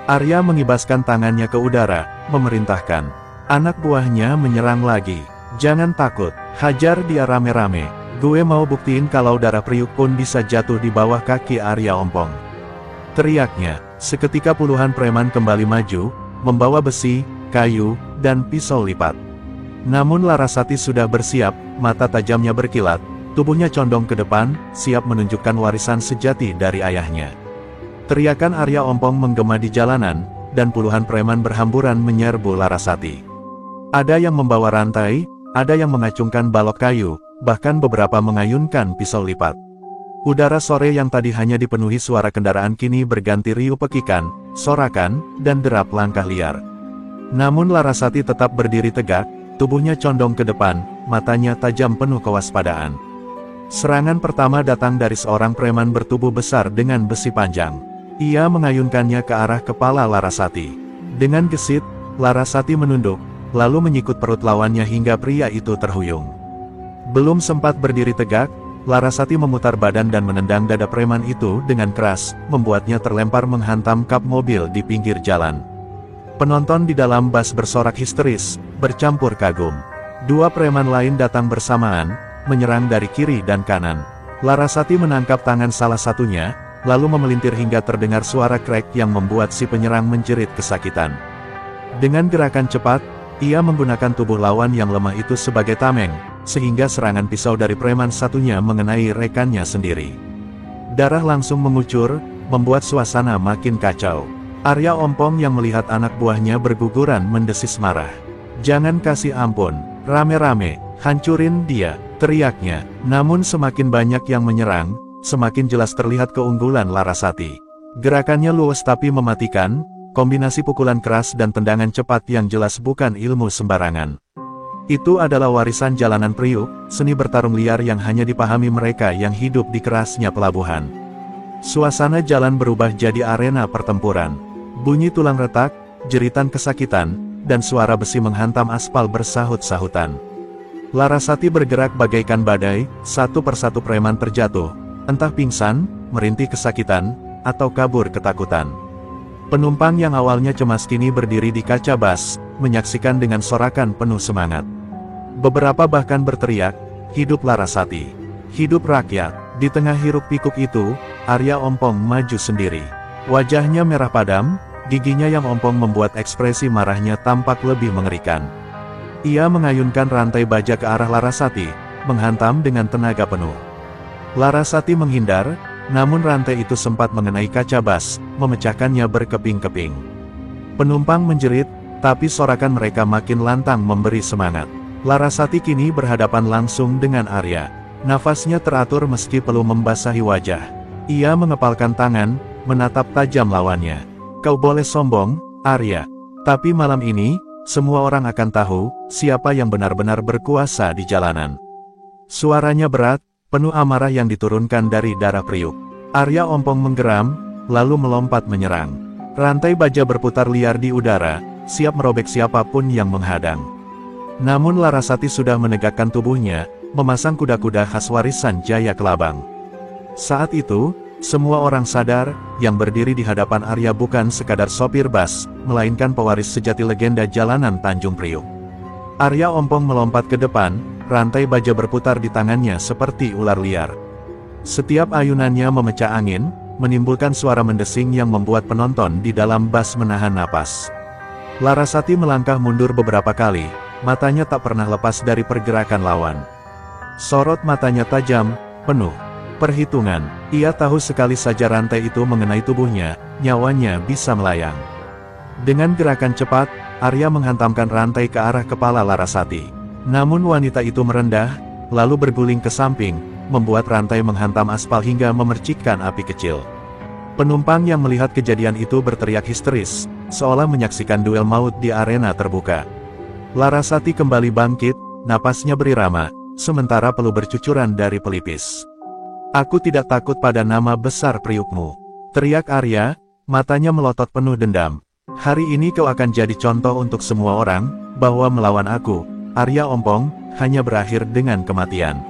Arya mengibaskan tangannya ke udara, memerintahkan. Anak buahnya menyerang lagi. "Jangan takut, hajar dia rame-rame. Gue mau buktiin kalau darah Priuk pun bisa jatuh di bawah kaki Arya Ompong." Teriaknya, seketika puluhan preman kembali maju, membawa besi, kayu, dan pisau lipat. Namun Larasati sudah bersiap, mata tajamnya berkilat, tubuhnya condong ke depan, siap menunjukkan warisan sejati dari ayahnya. Teriakan Arya Ompong menggema di jalanan, dan puluhan preman berhamburan menyerbu Larasati. Ada yang membawa rantai, ada yang mengacungkan balok kayu, bahkan beberapa mengayunkan pisau lipat. Udara sore yang tadi hanya dipenuhi suara kendaraan kini berganti riuh pekikan, sorakan, dan derap langkah liar. Namun Larasati tetap berdiri tegak, tubuhnya condong ke depan, matanya tajam penuh kewaspadaan. Serangan pertama datang dari seorang preman bertubuh besar dengan besi panjang. Ia mengayunkannya ke arah kepala Larasati. Dengan gesit, Larasati menunduk, lalu menyikut perut lawannya hingga pria itu terhuyung. Belum sempat berdiri tegak, Larasati memutar badan dan menendang dada preman itu dengan keras, membuatnya terlempar menghantam kap mobil di pinggir jalan. Penonton di dalam bus bersorak histeris, bercampur kagum. Dua preman lain datang bersamaan, menyerang dari kiri dan kanan. Larasati menangkap tangan salah satunya, lalu memelintir hingga terdengar suara krek yang membuat si penyerang menjerit kesakitan. Dengan gerakan cepat, ia menggunakan tubuh lawan yang lemah itu sebagai tameng, sehingga serangan pisau dari preman satunya mengenai rekannya sendiri. Darah langsung mengucur, membuat suasana makin kacau. Arya Ompong yang melihat anak buahnya berguguran mendesis marah. "Jangan kasih ampun, rame-rame, hancurin dia," teriaknya. Namun semakin banyak yang menyerang, semakin jelas terlihat keunggulan Larasati. Gerakannya luwes tapi mematikan, kombinasi pukulan keras dan tendangan cepat yang jelas bukan ilmu sembarangan. Itu adalah warisan jalanan Priuk, seni bertarung liar yang hanya dipahami mereka yang hidup di kerasnya pelabuhan. Suasana jalan berubah jadi arena pertempuran. Bunyi tulang retak, jeritan kesakitan, dan suara besi menghantam aspal bersahut-sahutan. Larasati bergerak bagaikan badai, satu persatu preman terjatuh, entah pingsan, merintih kesakitan, atau kabur ketakutan. Penumpang yang awalnya cemas kini berdiri di kaca bus, menyaksikan dengan sorakan penuh semangat. Beberapa bahkan berteriak, "Hidup Larasati! Hidup rakyat!" Di tengah hiruk pikuk itu, Arya Ompong maju sendiri. Wajahnya merah padam, giginya yang ompong membuat ekspresi marahnya tampak lebih mengerikan. Ia mengayunkan rantai baja ke arah Larasati, menghantam dengan tenaga penuh. Larasati menghindar, namun rantai itu sempat mengenai kaca bus, memecahkannya berkeping-keping. Penumpang menjerit, tapi sorakan mereka makin lantang memberi semangat. Larasati kini berhadapan langsung dengan Arya. Nafasnya teratur meski perlu membasahi wajah. Ia mengepalkan tangan, menatap tajam lawannya. "Kau boleh sombong, Arya. Tapi malam ini, semua orang akan tahu, siapa yang benar-benar berkuasa di jalanan." Suaranya berat, penuh amarah yang diturunkan dari darah Priuk. Arya Ompong menggeram, lalu melompat menyerang. Rantai baja berputar liar di udara, siap merobek siapapun yang menghadang. Namun Larasati sudah menegakkan tubuhnya, memasang kuda-kuda khas warisan Jaya Kelabang. Saat itu, semua orang sadar, yang berdiri di hadapan Arya bukan sekadar sopir bus, melainkan pewaris sejati legenda jalanan Tanjung Priuk. Arya Ompong melompat ke depan, rantai baja berputar di tangannya seperti ular liar. Setiap ayunannya memecah angin, menimbulkan suara mendesing yang membuat penonton di dalam bus menahan napas. Larasati melangkah mundur beberapa kali, matanya tak pernah lepas dari pergerakan lawan. Sorot matanya tajam, penuh perhitungan. Ia tahu sekali saja rantai itu mengenai tubuhnya, nyawanya bisa melayang. Dengan gerakan cepat, Arya menghantamkan rantai ke arah kepala Larasati. Namun wanita itu merendah, lalu berguling ke samping, membuat rantai menghantam aspal hingga memercikkan api kecil. Penumpang yang melihat kejadian itu berteriak histeris, seolah menyaksikan duel maut di arena terbuka. Larasati kembali bangkit, napasnya berirama, sementara peluh bercucuran dari pelipis. "Aku tidak takut pada nama besar Priukmu," teriak Arya, matanya melotot penuh dendam. "Hari ini kau akan jadi contoh untuk semua orang, bahwa melawan aku, Arya Ompong, hanya berakhir dengan kematian."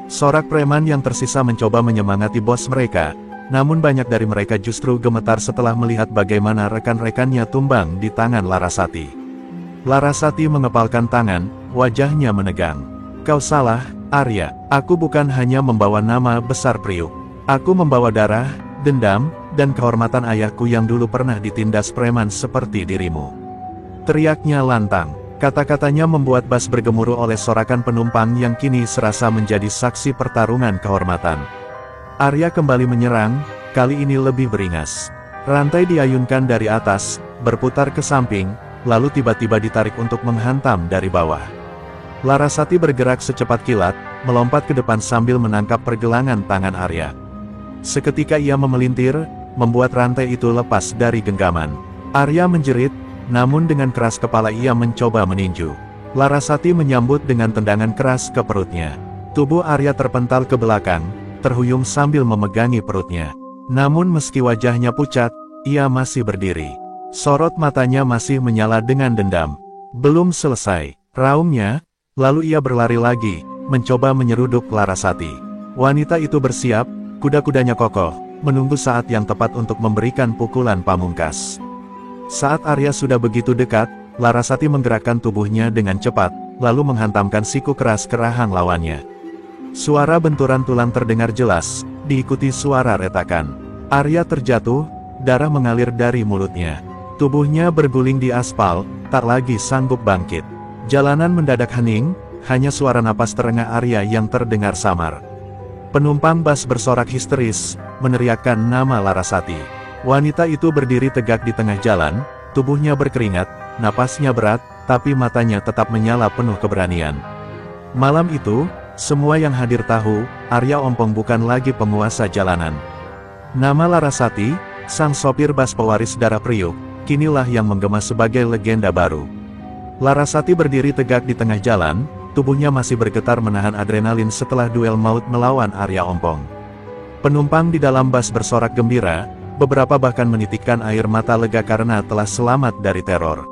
Sorak preman yang tersisa mencoba menyemangati bos mereka, namun banyak dari mereka justru gemetar setelah melihat bagaimana rekan-rekannya tumbang di tangan Larasati. Larasati mengepalkan tangan, wajahnya menegang. "Kau salah, Arya. Aku bukan hanya membawa nama besar Priuk. Aku membawa darah, dendam, dan kehormatan ayahku yang dulu pernah ditindas preman seperti dirimu." Teriaknya lantang. Kata-katanya membuat bus bergemuruh oleh sorakan penumpang yang kini serasa menjadi saksi pertarungan kehormatan. Arya kembali menyerang, kali ini lebih beringas. Rantai diayunkan dari atas, berputar ke samping, lalu tiba-tiba ditarik untuk menghantam dari bawah. Larasati bergerak secepat kilat, melompat ke depan sambil menangkap pergelangan tangan Arya. Seketika ia memelintir, membuat rantai itu lepas dari genggaman. Arya menjerit, namun dengan keras kepala ia mencoba meninju. Larasati menyambut dengan tendangan keras ke perutnya. Tubuh Arya terpental ke belakang, terhuyung sambil memegangi perutnya. Namun meski wajahnya pucat, ia masih berdiri. Sorot matanya masih menyala dengan dendam. Belum selesai, raungnya, lalu ia berlari lagi, mencoba menyeruduk Larasati. Wanita itu bersiap, kuda-kudanya kokoh, menunggu saat yang tepat untuk memberikan pukulan pamungkas. Saat Arya sudah begitu dekat, Larasati menggerakkan tubuhnya dengan cepat, lalu menghantamkan siku keras ke rahang lawannya. Suara benturan tulang terdengar jelas, diikuti suara retakan. Arya terjatuh, darah mengalir dari mulutnya. Tubuhnya berguling di aspal, tak lagi sanggup bangkit. Jalanan mendadak hening, hanya suara napas terengah Arya yang terdengar samar. Penumpang bas bersorak histeris, meneriakkan nama Larasati. Wanita itu berdiri tegak di tengah jalan, tubuhnya berkeringat, napasnya berat, tapi matanya tetap menyala penuh keberanian. Malam itu, semua yang hadir tahu, Arya Ompong bukan lagi penguasa jalanan. Nama Larasati, sang sopir bas pewaris darah Priuk, kinilah yang menggema sebagai legenda baru. Larasati berdiri tegak di tengah jalan, tubuhnya masih bergetar menahan adrenalin setelah duel maut melawan Arya Ompong. Penumpang di dalam bas bersorak gembira, beberapa bahkan menitikkan air mata lega karena telah selamat dari teror.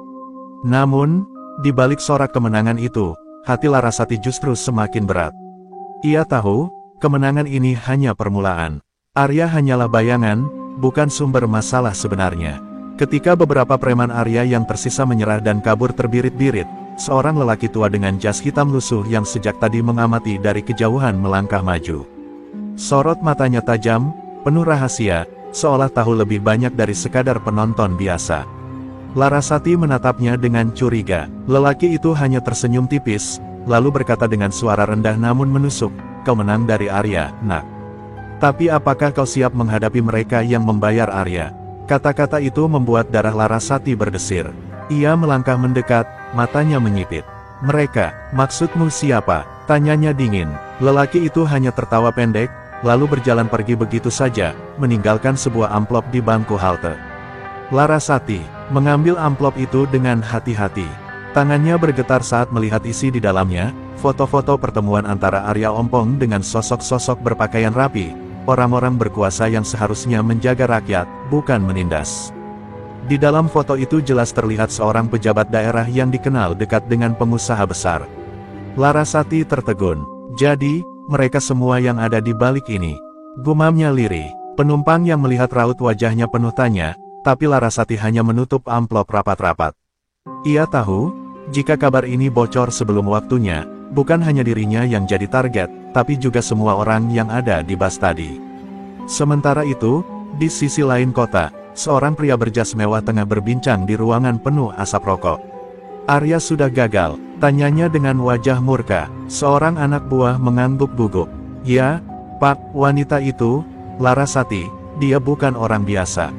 Namun, di balik sorak kemenangan itu, hati Larasati justru semakin berat. Ia tahu, kemenangan ini hanya permulaan. Arya hanyalah bayangan, bukan sumber masalah sebenarnya. Ketika beberapa preman Arya yang tersisa menyerah dan kabur terbirit-birit, seorang lelaki tua dengan jas hitam lusuh yang sejak tadi mengamati dari kejauhan melangkah maju. Sorot matanya tajam, penuh rahasia, seolah tahu lebih banyak dari sekadar penonton biasa. Larasati menatapnya dengan curiga. Lelaki itu hanya tersenyum tipis, lalu berkata dengan suara rendah namun menusuk, "Kau menang dari Arya, nak. Tapi apakah kau siap menghadapi mereka yang membayar Arya?" Kata-kata itu membuat darah Larasati berdesir. Ia melangkah mendekat, matanya menyipit. "Mereka, maksudmu siapa?" tanyanya dingin. Lelaki itu hanya tertawa pendek, lalu berjalan pergi begitu saja, meninggalkan sebuah amplop di bangku halte. Larasati mengambil amplop itu dengan hati-hati. Tangannya bergetar saat melihat isi di dalamnya, foto-foto pertemuan antara Arya Ompong dengan sosok-sosok berpakaian rapi, orang-orang berkuasa yang seharusnya menjaga rakyat, bukan menindas. Di dalam foto itu jelas terlihat seorang pejabat daerah yang dikenal dekat dengan pengusaha besar. Larasati tertegun. Jadi, mereka semua yang ada di balik ini. Gumamnya lirih. Penumpang yang melihat raut wajahnya penuh tanya, tapi Larasati hanya menutup amplop rapat-rapat. Ia tahu, jika kabar ini bocor sebelum waktunya, bukan hanya dirinya yang jadi target, tapi juga semua orang yang ada di bas tadi. Sementara itu, di sisi lain kota, seorang pria berjas mewah tengah berbincang di ruangan penuh asap rokok. Arya sudah gagal, tanyanya dengan wajah murka. Seorang anak buah mengangguk gugup. "Ya, Pak, wanita itu, Larasati, dia bukan orang biasa.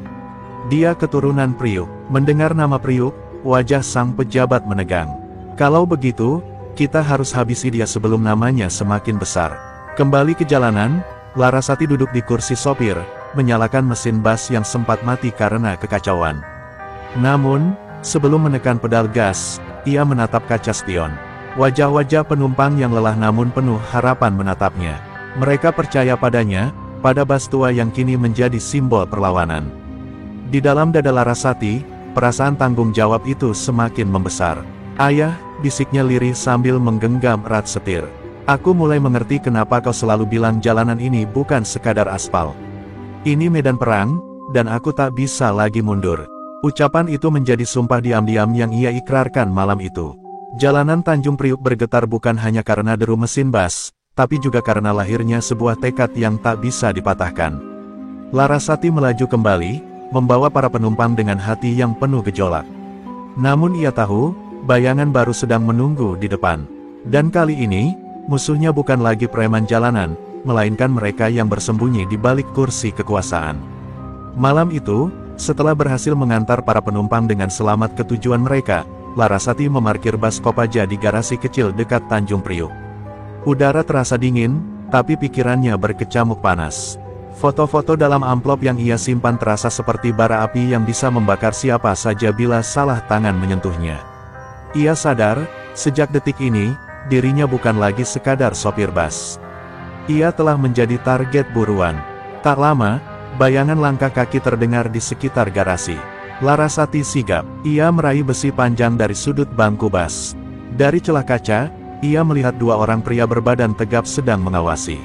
Dia keturunan Priuk." Mendengar nama Priuk, wajah sang pejabat menegang. "Kalau begitu, kita harus habisi dia sebelum namanya semakin besar." Kembali ke jalanan, Larasati duduk di kursi sopir, menyalakan mesin bas yang sempat mati karena kekacauan. Namun, sebelum menekan pedal gas, ia menatap kaca spion. Wajah-wajah penumpang yang lelah namun penuh harapan menatapnya. Mereka percaya padanya, pada bas tua yang kini menjadi simbol perlawanan. Di dalam dada Larasati, perasaan tanggung jawab itu semakin membesar. "Ayah," bisiknya lirih sambil menggenggam erat setir. "Aku mulai mengerti kenapa kau selalu bilang jalanan ini bukan sekadar aspal. Ini medan perang, dan aku tak bisa lagi mundur." Ucapan itu menjadi sumpah diam-diam yang ia ikrarkan malam itu. Jalanan Tanjung Priuk bergetar bukan hanya karena deru mesin bas, tapi juga karena lahirnya sebuah tekad yang tak bisa dipatahkan. Larasati melaju kembali, membawa para penumpang dengan hati yang penuh gejolak. Namun ia tahu, bayangan baru sedang menunggu di depan. Dan kali ini, musuhnya bukan lagi preman jalanan, melainkan mereka yang bersembunyi di balik kursi kekuasaan. Malam itu, setelah berhasil mengantar para penumpang dengan selamat ke tujuan mereka, Larasati memarkir bas Kopaja di garasi kecil dekat Tanjung Priuk. Udara terasa dingin, tapi pikirannya berkecamuk panas. Foto-foto dalam amplop yang ia simpan terasa seperti bara api yang bisa membakar siapa saja bila salah tangan menyentuhnya. Ia sadar, sejak detik ini, dirinya bukan lagi sekadar sopir bas. Ia telah menjadi target buruan. Tak lama, bayangan langkah kaki terdengar di sekitar garasi. Larasati sigap. Ia meraih besi panjang dari sudut bangku bas. Dari celah kaca, ia melihat dua orang pria berbadan tegap sedang mengawasi.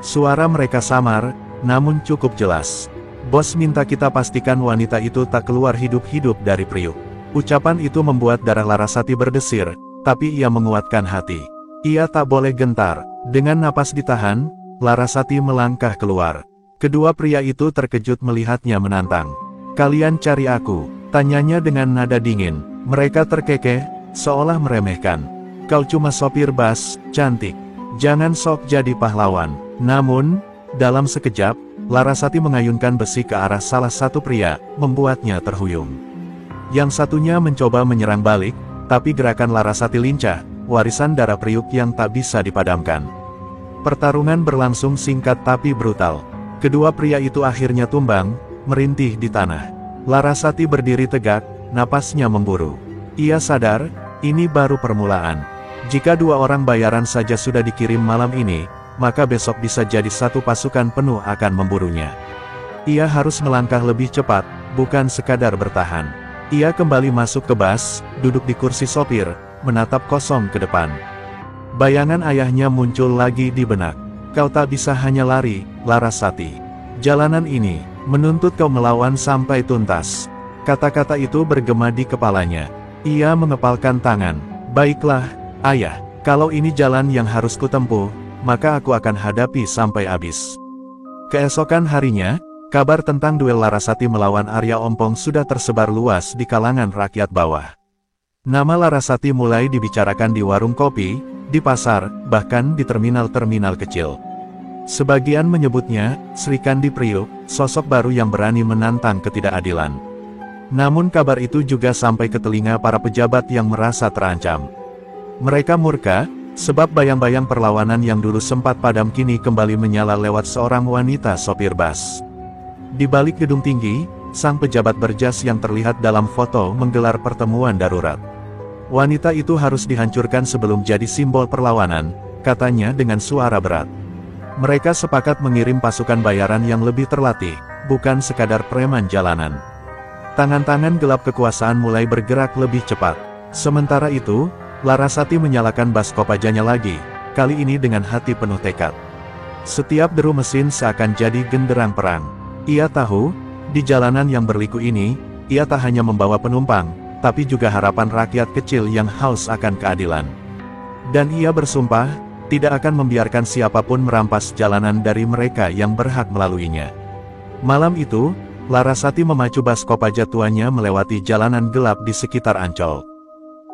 Suara mereka samar, namun cukup jelas. Bos minta kita pastikan wanita itu tak keluar hidup-hidup dari Priuk. Ucapan itu membuat darah Larasati berdesir, tapi ia menguatkan hati. Ia tak boleh gentar. Dengan napas ditahan, Larasati melangkah keluar. Kedua pria itu terkejut melihatnya menantang. "Kalian cari aku?" tanyanya dengan nada dingin. Mereka terkekeh, seolah meremehkan. "Kau cuma sopir bas, cantik. Jangan sok jadi pahlawan." Namun, dalam sekejap, Larasati mengayunkan besi ke arah salah satu pria, membuatnya terhuyung. Yang satunya mencoba menyerang balik, tapi gerakan Larasati lincah, warisan darah Priuk yang tak bisa dipadamkan. Pertarungan berlangsung singkat tapi brutal. Kedua pria itu akhirnya tumbang, merintih di tanah. Larasati berdiri tegak, napasnya memburu. Ia sadar, ini baru permulaan. Jika dua orang bayaran saja sudah dikirim malam ini, maka besok bisa jadi satu pasukan penuh akan memburunya. Ia harus melangkah lebih cepat, bukan sekadar bertahan. Ia kembali masuk ke bas, duduk di kursi sopir, menatap kosong ke depan. Bayangan ayahnya muncul lagi di benak. "Kau tak bisa hanya lari, Larasati. Jalanan ini menuntut kau melawan sampai tuntas." Kata-kata itu bergema di kepalanya. Ia mengepalkan tangan. "Baiklah, ayah. Kalau ini jalan yang harus kutempuh, maka aku akan hadapi sampai habis." Keesokan harinya, kabar tentang duel Larasati melawan Arya Ompong sudah tersebar luas di kalangan rakyat bawah. Nama Larasati mulai dibicarakan di warung kopi, di pasar, bahkan di terminal-terminal kecil. Sebagian menyebutnya, Sri Kandi Priuk, sosok baru yang berani menantang ketidakadilan. Namun kabar itu juga sampai ke telinga para pejabat yang merasa terancam. Mereka murka, sebab bayang-bayang perlawanan yang dulu sempat padam kini kembali menyala lewat seorang wanita sopir bas. Di balik gedung tinggi, sang pejabat berjas yang terlihat dalam foto menggelar pertemuan darurat. Wanita itu harus dihancurkan sebelum jadi simbol perlawanan, katanya dengan suara berat. Mereka sepakat mengirim pasukan bayaran yang lebih terlatih, bukan sekadar preman jalanan. Tangan-tangan gelap kekuasaan mulai bergerak lebih cepat. Sementara itu, Larasati menyalakan bas kopajanya lagi, kali ini dengan hati penuh tekad. Setiap deru mesin seakan jadi genderang perang. Ia tahu, di jalanan yang berliku ini, ia tak hanya membawa penumpang, tapi juga harapan rakyat kecil yang haus akan keadilan. Dan ia bersumpah, tidak akan membiarkan siapapun merampas jalanan dari mereka yang berhak melaluinya. Malam itu, Larasati memacu bas kopaja tuanya melewati jalanan gelap di sekitar Ancol.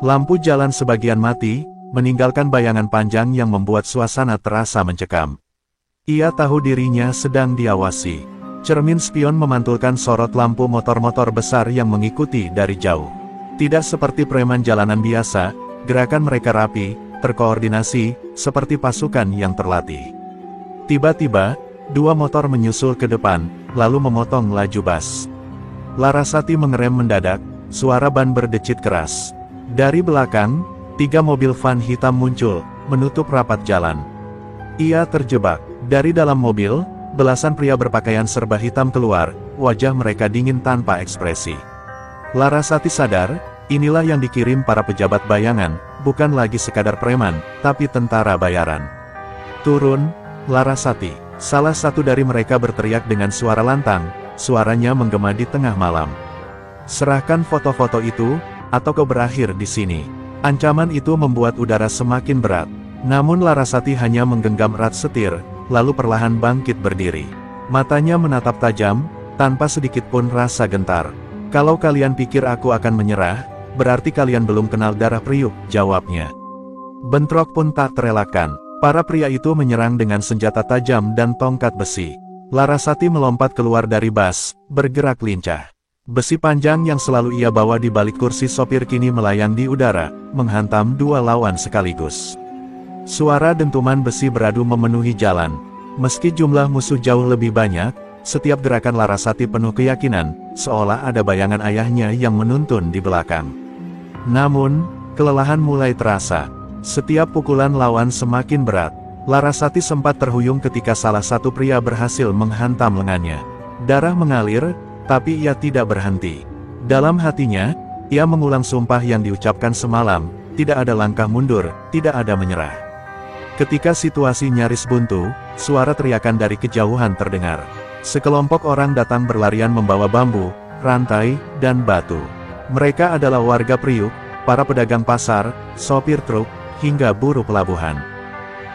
Lampu jalan sebagian mati, meninggalkan bayangan panjang yang membuat suasana terasa mencekam. Ia tahu dirinya sedang diawasi. Cermin spion memantulkan sorot lampu motor-motor besar yang mengikuti dari jauh. Tidak seperti preman jalanan biasa, gerakan mereka rapi, terkoordinasi, seperti pasukan yang terlatih. Tiba-tiba, dua motor menyusul ke depan, lalu memotong laju bas. Larasati mengerem mendadak, suara ban berdecit keras. Dari belakang, 3 mobil van hitam muncul, menutup rapat jalan. Ia terjebak. Dari dalam mobil, belasan pria berpakaian serba hitam keluar, wajah mereka dingin tanpa ekspresi. Larasati sadar, inilah yang dikirim para pejabat bayangan, bukan lagi sekadar preman, tapi tentara bayaran. "Turun, Larasati!" Salah satu dari mereka berteriak dengan suara lantang, suaranya menggema di tengah malam. "Serahkan foto-foto itu, atau kau berakhir di sini." Ancaman itu membuat udara semakin berat. Namun Larasati hanya menggenggam erat setir, lalu perlahan bangkit berdiri. Matanya menatap tajam, tanpa sedikit pun rasa gentar. "Kalau kalian pikir aku akan menyerah, berarti kalian belum kenal darah Priuk," jawabnya. Bentrok pun tak terelakkan. Para pria itu menyerang dengan senjata tajam dan tongkat besi. Larasati melompat keluar dari bas, bergerak lincah. Besi panjang yang selalu ia bawa di balik kursi sopir kini melayang di udara, menghantam dua lawan sekaligus. Suara dentuman besi beradu memenuhi jalan. Meski jumlah musuh jauh lebih banyak, setiap gerakan Larasati penuh keyakinan, seolah ada bayangan ayahnya yang menuntun di belakang. Namun, kelelahan mulai terasa. Setiap pukulan lawan semakin berat. Larasati sempat terhuyung ketika salah satu pria berhasil menghantam lengannya. Darah mengalir, tapi ia tidak berhenti. Dalam hatinya, ia mengulang sumpah yang diucapkan semalam, tidak ada langkah mundur, tidak ada menyerah. Ketika situasi nyaris buntu, suara teriakan dari kejauhan terdengar. Sekelompok orang datang berlarian membawa bambu, rantai, dan batu. Mereka adalah warga Priuk, para pedagang pasar, sopir truk, hingga buruh pelabuhan.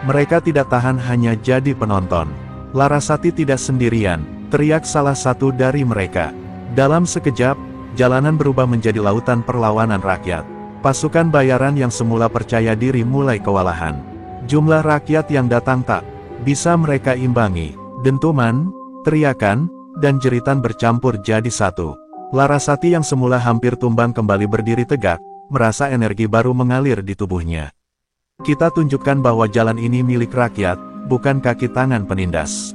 Mereka tidak tahan hanya jadi penonton. Larasati tidak sendirian, teriak salah satu dari mereka. Dalam sekejap, jalanan berubah menjadi lautan perlawanan rakyat. Pasukan bayaran yang semula percaya diri mulai kewalahan. Jumlah rakyat yang datang tak bisa mereka imbangi. Dentuman, teriakan, dan jeritan bercampur jadi satu. Larasati yang semula hampir tumbang kembali berdiri tegak, merasa energi baru mengalir di tubuhnya. Kita tunjukkan bahwa jalan ini milik rakyat, bukan kaki tangan penindas.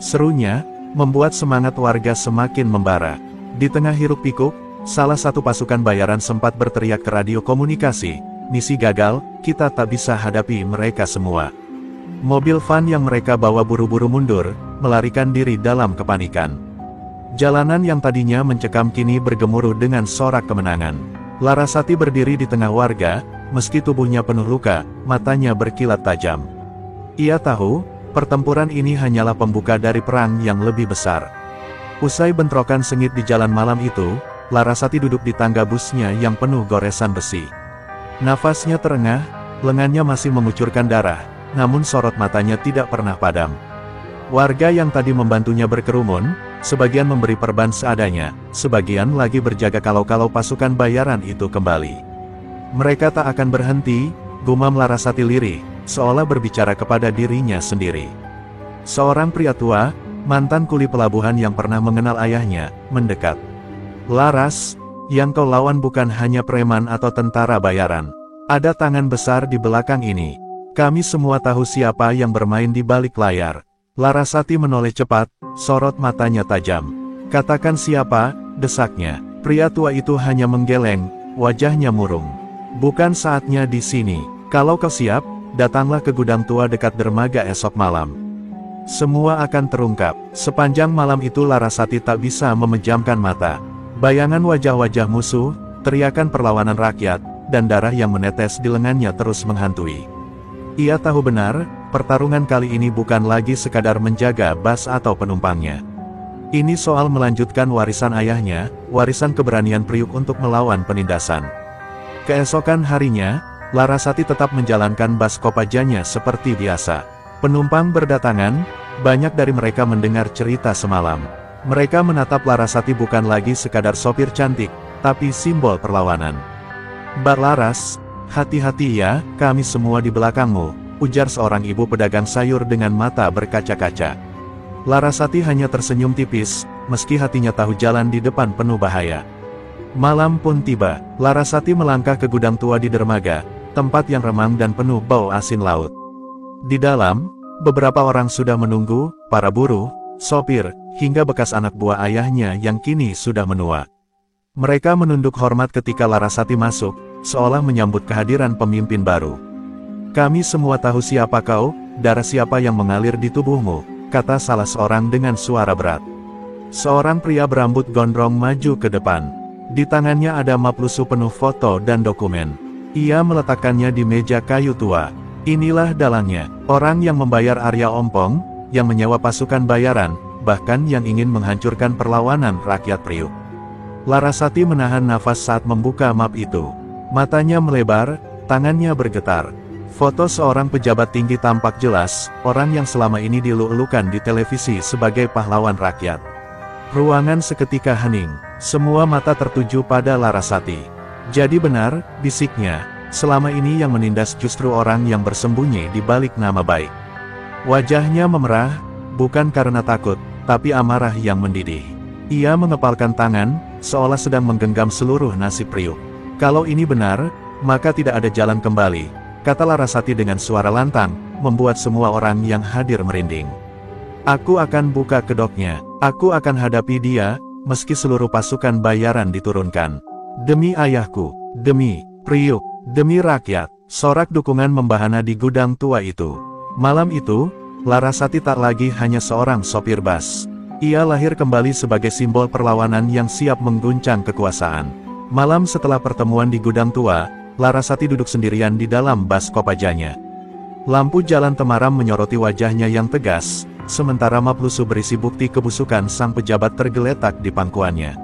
Serunya, membuat semangat warga semakin membara. Di tengah hiruk pikuk, salah satu pasukan bayaran sempat berteriak ke radio komunikasi, "Misi gagal, kita tak bisa hadapi mereka semua." Mobil van yang mereka bawa buru-buru mundur, melarikan diri dalam kepanikan. Jalanan yang tadinya mencekam kini bergemuruh dengan sorak kemenangan. Larasati berdiri di tengah warga, meski tubuhnya penuh luka, matanya berkilat tajam. Ia tahu, pertempuran ini hanyalah pembuka dari perang yang lebih besar. Usai bentrokan sengit di jalan malam itu, Larasati duduk di tangga busnya yang penuh goresan besi. Nafasnya terengah, lengannya masih mengucurkan darah, namun sorot matanya tidak pernah padam. Warga yang tadi membantunya berkerumun, sebagian memberi perban seadanya, sebagian lagi berjaga kalau-kalau pasukan bayaran itu kembali. Mereka tak akan berhenti, gumam Larasati lirih, seolah berbicara kepada dirinya sendiri. Seorang pria tua, mantan kuli pelabuhan yang pernah mengenal ayahnya, mendekat. "Laras, yang kau lawan bukan hanya preman atau tentara bayaran. Ada tangan besar di belakang ini. Kami semua tahu siapa yang bermain di balik layar." Larasati menoleh cepat, sorot matanya tajam. "Katakan siapa," desaknya. Pria tua itu hanya menggeleng, wajahnya murung. "Bukan saatnya di sini. Kalau kau siap, datanglah ke gudang tua dekat dermaga esok malam. Semua akan terungkap." Sepanjang malam itu Larasati tak bisa memejamkan mata. Bayangan wajah-wajah musuh, teriakan perlawanan rakyat, dan darah yang menetes di lengannya terus menghantui. Ia tahu benar, pertarungan kali ini bukan lagi sekadar menjaga bas atau penumpangnya. Ini soal melanjutkan warisan ayahnya, warisan keberanian Priuk untuk melawan penindasan. Keesokan harinya, Larasati tetap menjalankan bas Kopajanya seperti biasa. Penumpang berdatangan, banyak dari mereka mendengar cerita semalam. Mereka menatap Larasati bukan lagi sekadar sopir cantik, tapi simbol perlawanan. "Mbak Laras, hati-hati ya, kami semua di belakangmu," ujar seorang ibu pedagang sayur dengan mata berkaca-kaca. Larasati hanya tersenyum tipis, meski hatinya tahu jalan di depan penuh bahaya. Malam pun tiba, Larasati melangkah ke gudang tua di dermaga, tempat yang remang dan penuh bau asin laut. Di dalam, beberapa orang sudah menunggu, para buruh, sopir, hingga bekas anak buah ayahnya yang kini sudah menua. Mereka menunduk hormat ketika Larasati masuk, seolah menyambut kehadiran pemimpin baru. "Kami semua tahu siapa kau, darah siapa yang mengalir di tubuhmu," kata salah seorang dengan suara berat. Seorang pria berambut gondrong maju ke depan. Di tangannya ada map lusuh penuh foto dan dokumen. Ia meletakkannya di meja kayu tua. "Inilah dalangnya, orang yang membayar Arya Ompong, yang menyewa pasukan bayaran, bahkan yang ingin menghancurkan perlawanan rakyat Priuk." Larasati menahan nafas saat membuka map itu. Matanya melebar, tangannya bergetar. Foto seorang pejabat tinggi tampak jelas, orang yang selama ini dielu-elukan di televisi sebagai pahlawan rakyat. Ruangan seketika hening, semua mata tertuju pada Larasati. "Jadi benar," bisiknya, "selama ini yang menindas justru orang yang bersembunyi di balik nama baik." Wajahnya memerah, bukan karena takut, tapi amarah yang mendidih. Ia mengepalkan tangan, seolah sedang menggenggam seluruh nasib Priuk. "Kalau ini benar, maka tidak ada jalan kembali," kata Larasati dengan suara lantang, membuat semua orang yang hadir merinding. "Aku akan buka kedoknya, aku akan hadapi dia, meski seluruh pasukan bayaran diturunkan. Demi ayahku, demi Priuk, demi rakyat." Sorak dukungan membahana di gudang tua itu. Malam itu, Larasati tak lagi hanya seorang sopir bas. Ia lahir kembali sebagai simbol perlawanan yang siap mengguncang kekuasaan. Malam setelah pertemuan di gudang tua, Larasati duduk sendirian di dalam bas Kopajanya. Lampu jalan temaram menyoroti wajahnya yang tegas, sementara map lusuh berisi bukti kebusukan sang pejabat tergeletak di pangkuannya.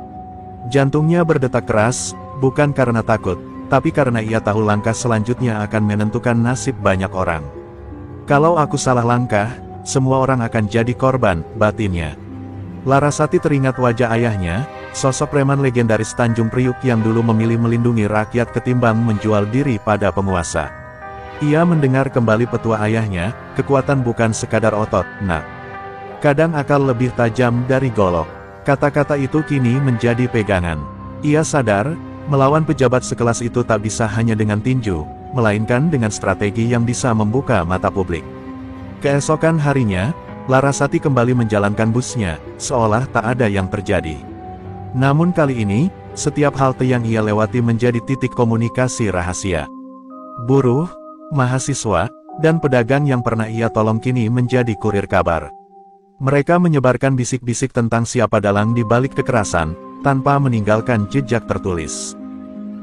Jantungnya berdetak keras, bukan karena takut, tapi karena ia tahu langkah selanjutnya akan menentukan nasib banyak orang. Kalau aku salah langkah, semua orang akan jadi korban, batinnya. Larasati teringat wajah ayahnya, sosok preman legendaris Tanjung Priuk yang dulu memilih melindungi rakyat ketimbang menjual diri pada penguasa. Ia mendengar kembali petua ayahnya, kekuatan bukan sekadar otot, nak. Kadang akal lebih tajam dari golok. Kata-kata itu kini menjadi pegangan. Ia sadar, melawan pejabat sekelas itu tak bisa hanya dengan tinju, melainkan dengan strategi yang bisa membuka mata publik. Keesokan harinya, Larasati kembali menjalankan busnya, seolah tak ada yang terjadi. Namun kali ini, setiap halte yang ia lewati menjadi titik komunikasi rahasia. Buruh, mahasiswa, dan pedagang yang pernah ia tolong kini menjadi kurir kabar. Mereka menyebarkan bisik-bisik tentang siapa dalang di balik kekerasan, tanpa meninggalkan jejak tertulis.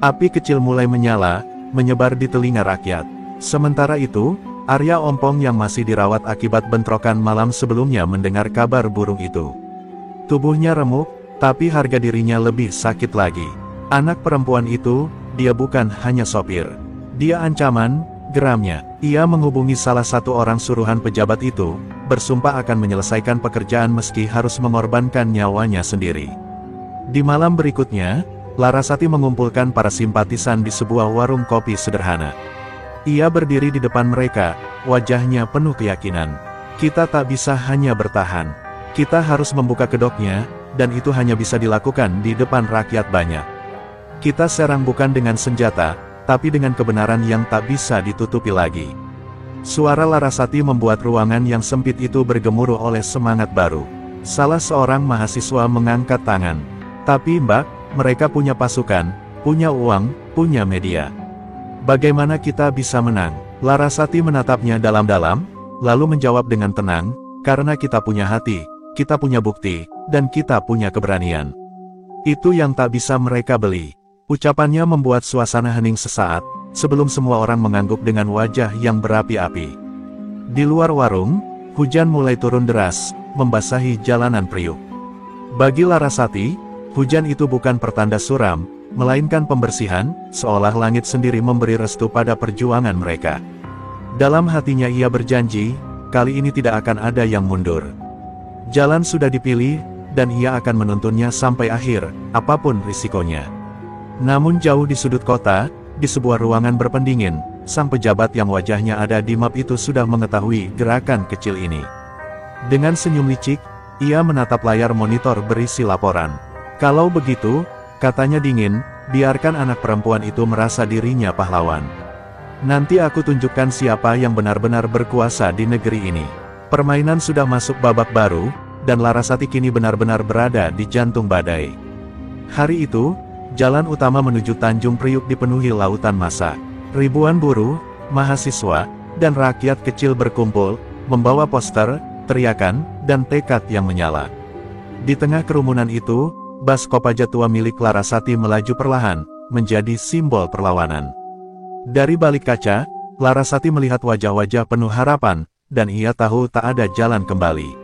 Api kecil mulai menyala, menyebar di telinga rakyat. Sementara itu, Arya Ompong yang masih dirawat akibat bentrokan malam sebelumnya mendengar kabar burung itu. Tubuhnya remuk, tapi harga dirinya lebih sakit lagi. Anak perempuan itu, dia bukan hanya sopir. Dia ancaman, geramnya. Ia menghubungi salah satu orang suruhan pejabat itu, bersumpah akan menyelesaikan pekerjaan meski harus mengorbankan nyawanya sendiri. Di malam berikutnya, Larasati mengumpulkan para simpatisan di sebuah warung kopi sederhana. Ia berdiri di depan mereka, wajahnya penuh keyakinan. Kita tak bisa hanya bertahan. Kita harus membuka kedoknya, dan itu hanya bisa dilakukan di depan rakyat banyak. Kita serang bukan dengan senjata, tapi dengan kebenaran yang tak bisa ditutupi lagi. Suara Larasati membuat ruangan yang sempit itu bergemuruh oleh semangat baru. Salah seorang mahasiswa mengangkat tangan. Tapi Mbak, mereka punya pasukan, punya uang, punya media. Bagaimana kita bisa menang? Larasati menatapnya dalam-dalam, lalu menjawab dengan tenang, karena kita punya hati, kita punya bukti, dan kita punya keberanian. Itu yang tak bisa mereka beli. Ucapannya membuat suasana hening sesaat, sebelum semua orang mengangguk dengan wajah yang berapi-api. Di luar warung, hujan mulai turun deras, membasahi jalanan Priuk. Bagi Larasati, hujan itu bukan pertanda suram, melainkan pembersihan, seolah langit sendiri memberi restu pada perjuangan mereka. Dalam hatinya ia berjanji, kali ini tidak akan ada yang mundur. Jalan sudah dipilih, dan ia akan menuntunnya sampai akhir, apapun risikonya. Namun jauh di sudut kota, di sebuah ruangan berpendingin, sang pejabat yang wajahnya ada di map itu sudah mengetahui gerakan kecil ini. Dengan senyum licik, ia menatap layar monitor berisi laporan. Kalau begitu, katanya dingin, biarkan anak perempuan itu merasa dirinya pahlawan. Nanti aku tunjukkan siapa yang benar-benar berkuasa di negeri ini. Permainan sudah masuk babak baru, dan Larasati kini benar-benar berada di jantung badai. Hari itu, jalan utama menuju Tanjung Priuk dipenuhi lautan massa. Ribuan buruh, mahasiswa, dan rakyat kecil berkumpul, membawa poster, teriakan, dan tekad yang menyala. Di tengah kerumunan itu, bas Kopaja tua milik Larasati melaju perlahan, menjadi simbol perlawanan. Dari balik kaca, Larasati melihat wajah-wajah penuh harapan, dan ia tahu tak ada jalan kembali.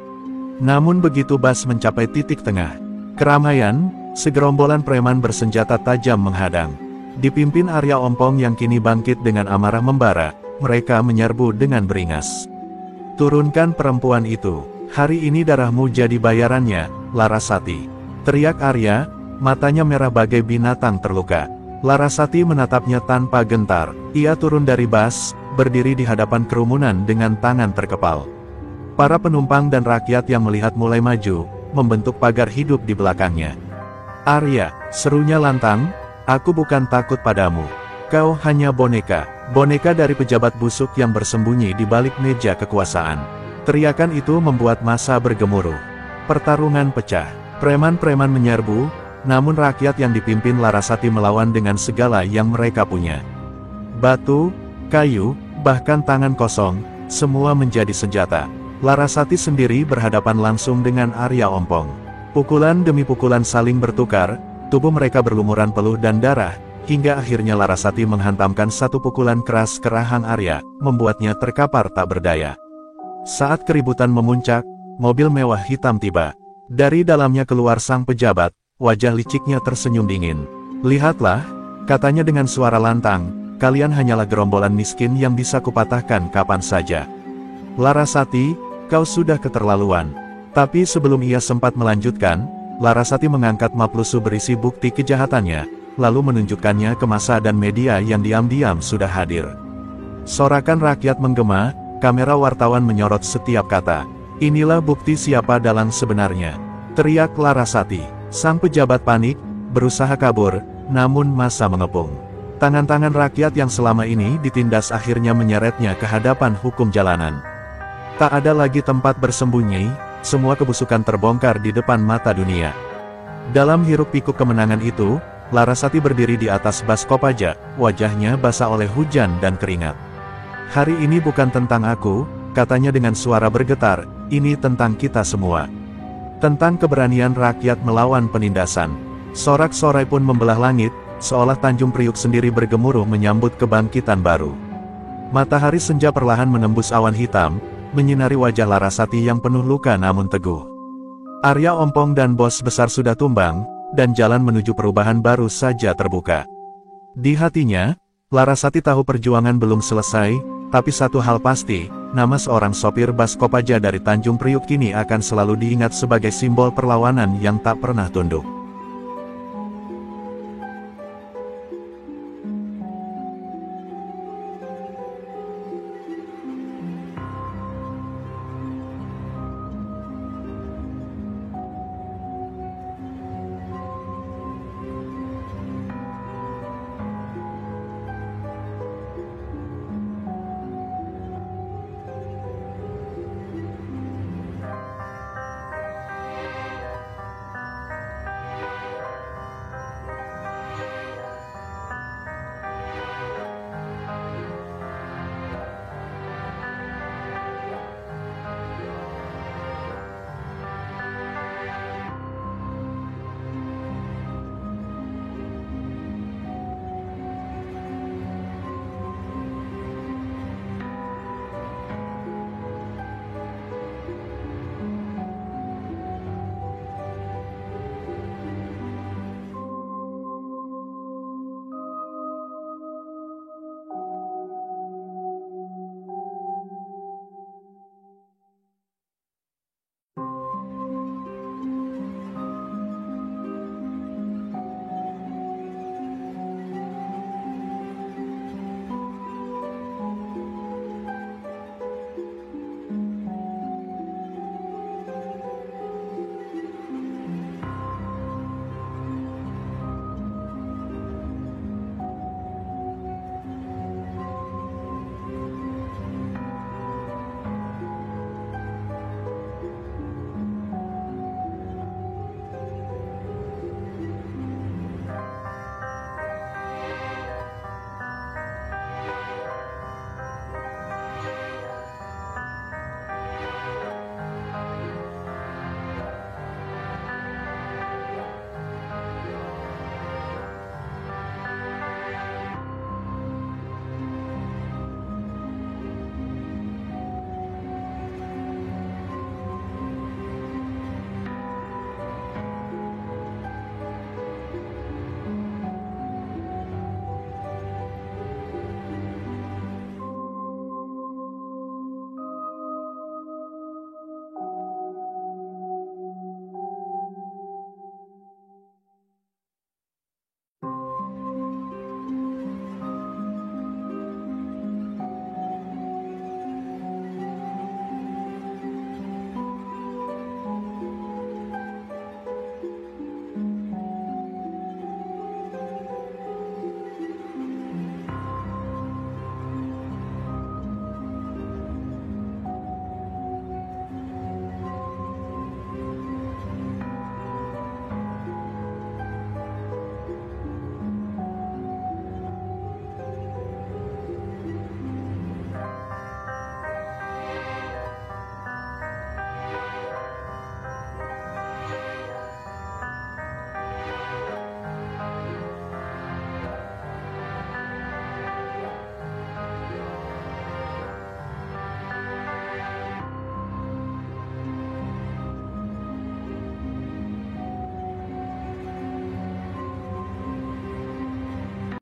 Namun begitu bas mencapai titik tengah keramaian, segerombolan preman bersenjata tajam menghadang. Dipimpin Arya Ompong yang kini bangkit dengan amarah membara, mereka menyerbu dengan beringas. Turunkan perempuan itu, hari ini darahmu jadi bayarannya, Larasati. Teriak Arya, matanya merah bagai binatang terluka. Larasati menatapnya tanpa gentar. Ia turun dari bas, berdiri di hadapan kerumunan dengan tangan terkepal. Para penumpang dan rakyat yang melihat mulai maju, membentuk pagar hidup di belakangnya. Arya, serunya lantang, aku bukan takut padamu. Kau hanya boneka. Boneka dari pejabat busuk yang bersembunyi di balik meja kekuasaan. Teriakan itu membuat massa bergemuruh. Pertarungan pecah. Preman-preman menyerbu, namun rakyat yang dipimpin Larasati melawan dengan segala yang mereka punya. Batu, kayu, bahkan tangan kosong, semua menjadi senjata. Larasati sendiri berhadapan langsung dengan Arya Ompong. Pukulan demi pukulan saling bertukar, tubuh mereka berlumuran peluh dan darah, hingga akhirnya Larasati menghantamkan satu pukulan keras ke rahang Arya, membuatnya terkapar tak berdaya. Saat keributan memuncak, mobil mewah hitam tiba. Dari dalamnya keluar sang pejabat, wajah liciknya tersenyum dingin. "Lihatlah," katanya dengan suara lantang, "kalian hanyalah gerombolan miskin yang bisa kupatahkan kapan saja. Larasati, kau sudah keterlaluan." Tapi sebelum ia sempat melanjutkan, Larasati mengangkat map lusuh berisi bukti kejahatannya, lalu menunjukkannya ke massa dan media yang diam-diam sudah hadir. Sorakan rakyat menggema, kamera wartawan menyorot setiap kata. "Inilah bukti siapa dalang sebenarnya," teriak Larasati. Sang pejabat panik, berusaha kabur, namun massa mengepung. Tangan-tangan rakyat yang selama ini ditindas akhirnya menyeretnya ke hadapan hukum jalanan. Tak ada lagi tempat bersembunyi, semua kebusukan terbongkar di depan mata dunia. Dalam hiruk-pikuk kemenangan itu, Larasati berdiri di atas bas Kopaja, wajahnya basah oleh hujan dan keringat. "Hari ini bukan tentang aku," katanya dengan suara bergetar, "ini tentang kita semua. Tentang keberanian rakyat melawan penindasan." Sorak-sorai pun membelah langit, seolah Tanjung Priuk sendiri bergemuruh menyambut kebangkitan baru. Matahari senja perlahan menembus awan hitam, menyinari wajah Larasati yang penuh luka namun teguh. Arya Ompong dan bos besar sudah tumbang, dan jalan menuju perubahan baru saja terbuka. Di hatinya, Larasati tahu perjuangan belum selesai, tapi satu hal pasti, nama seorang sopir bas Kopaja dari Tanjung Priuk kini akan selalu diingat sebagai simbol perlawanan yang tak pernah tunduk.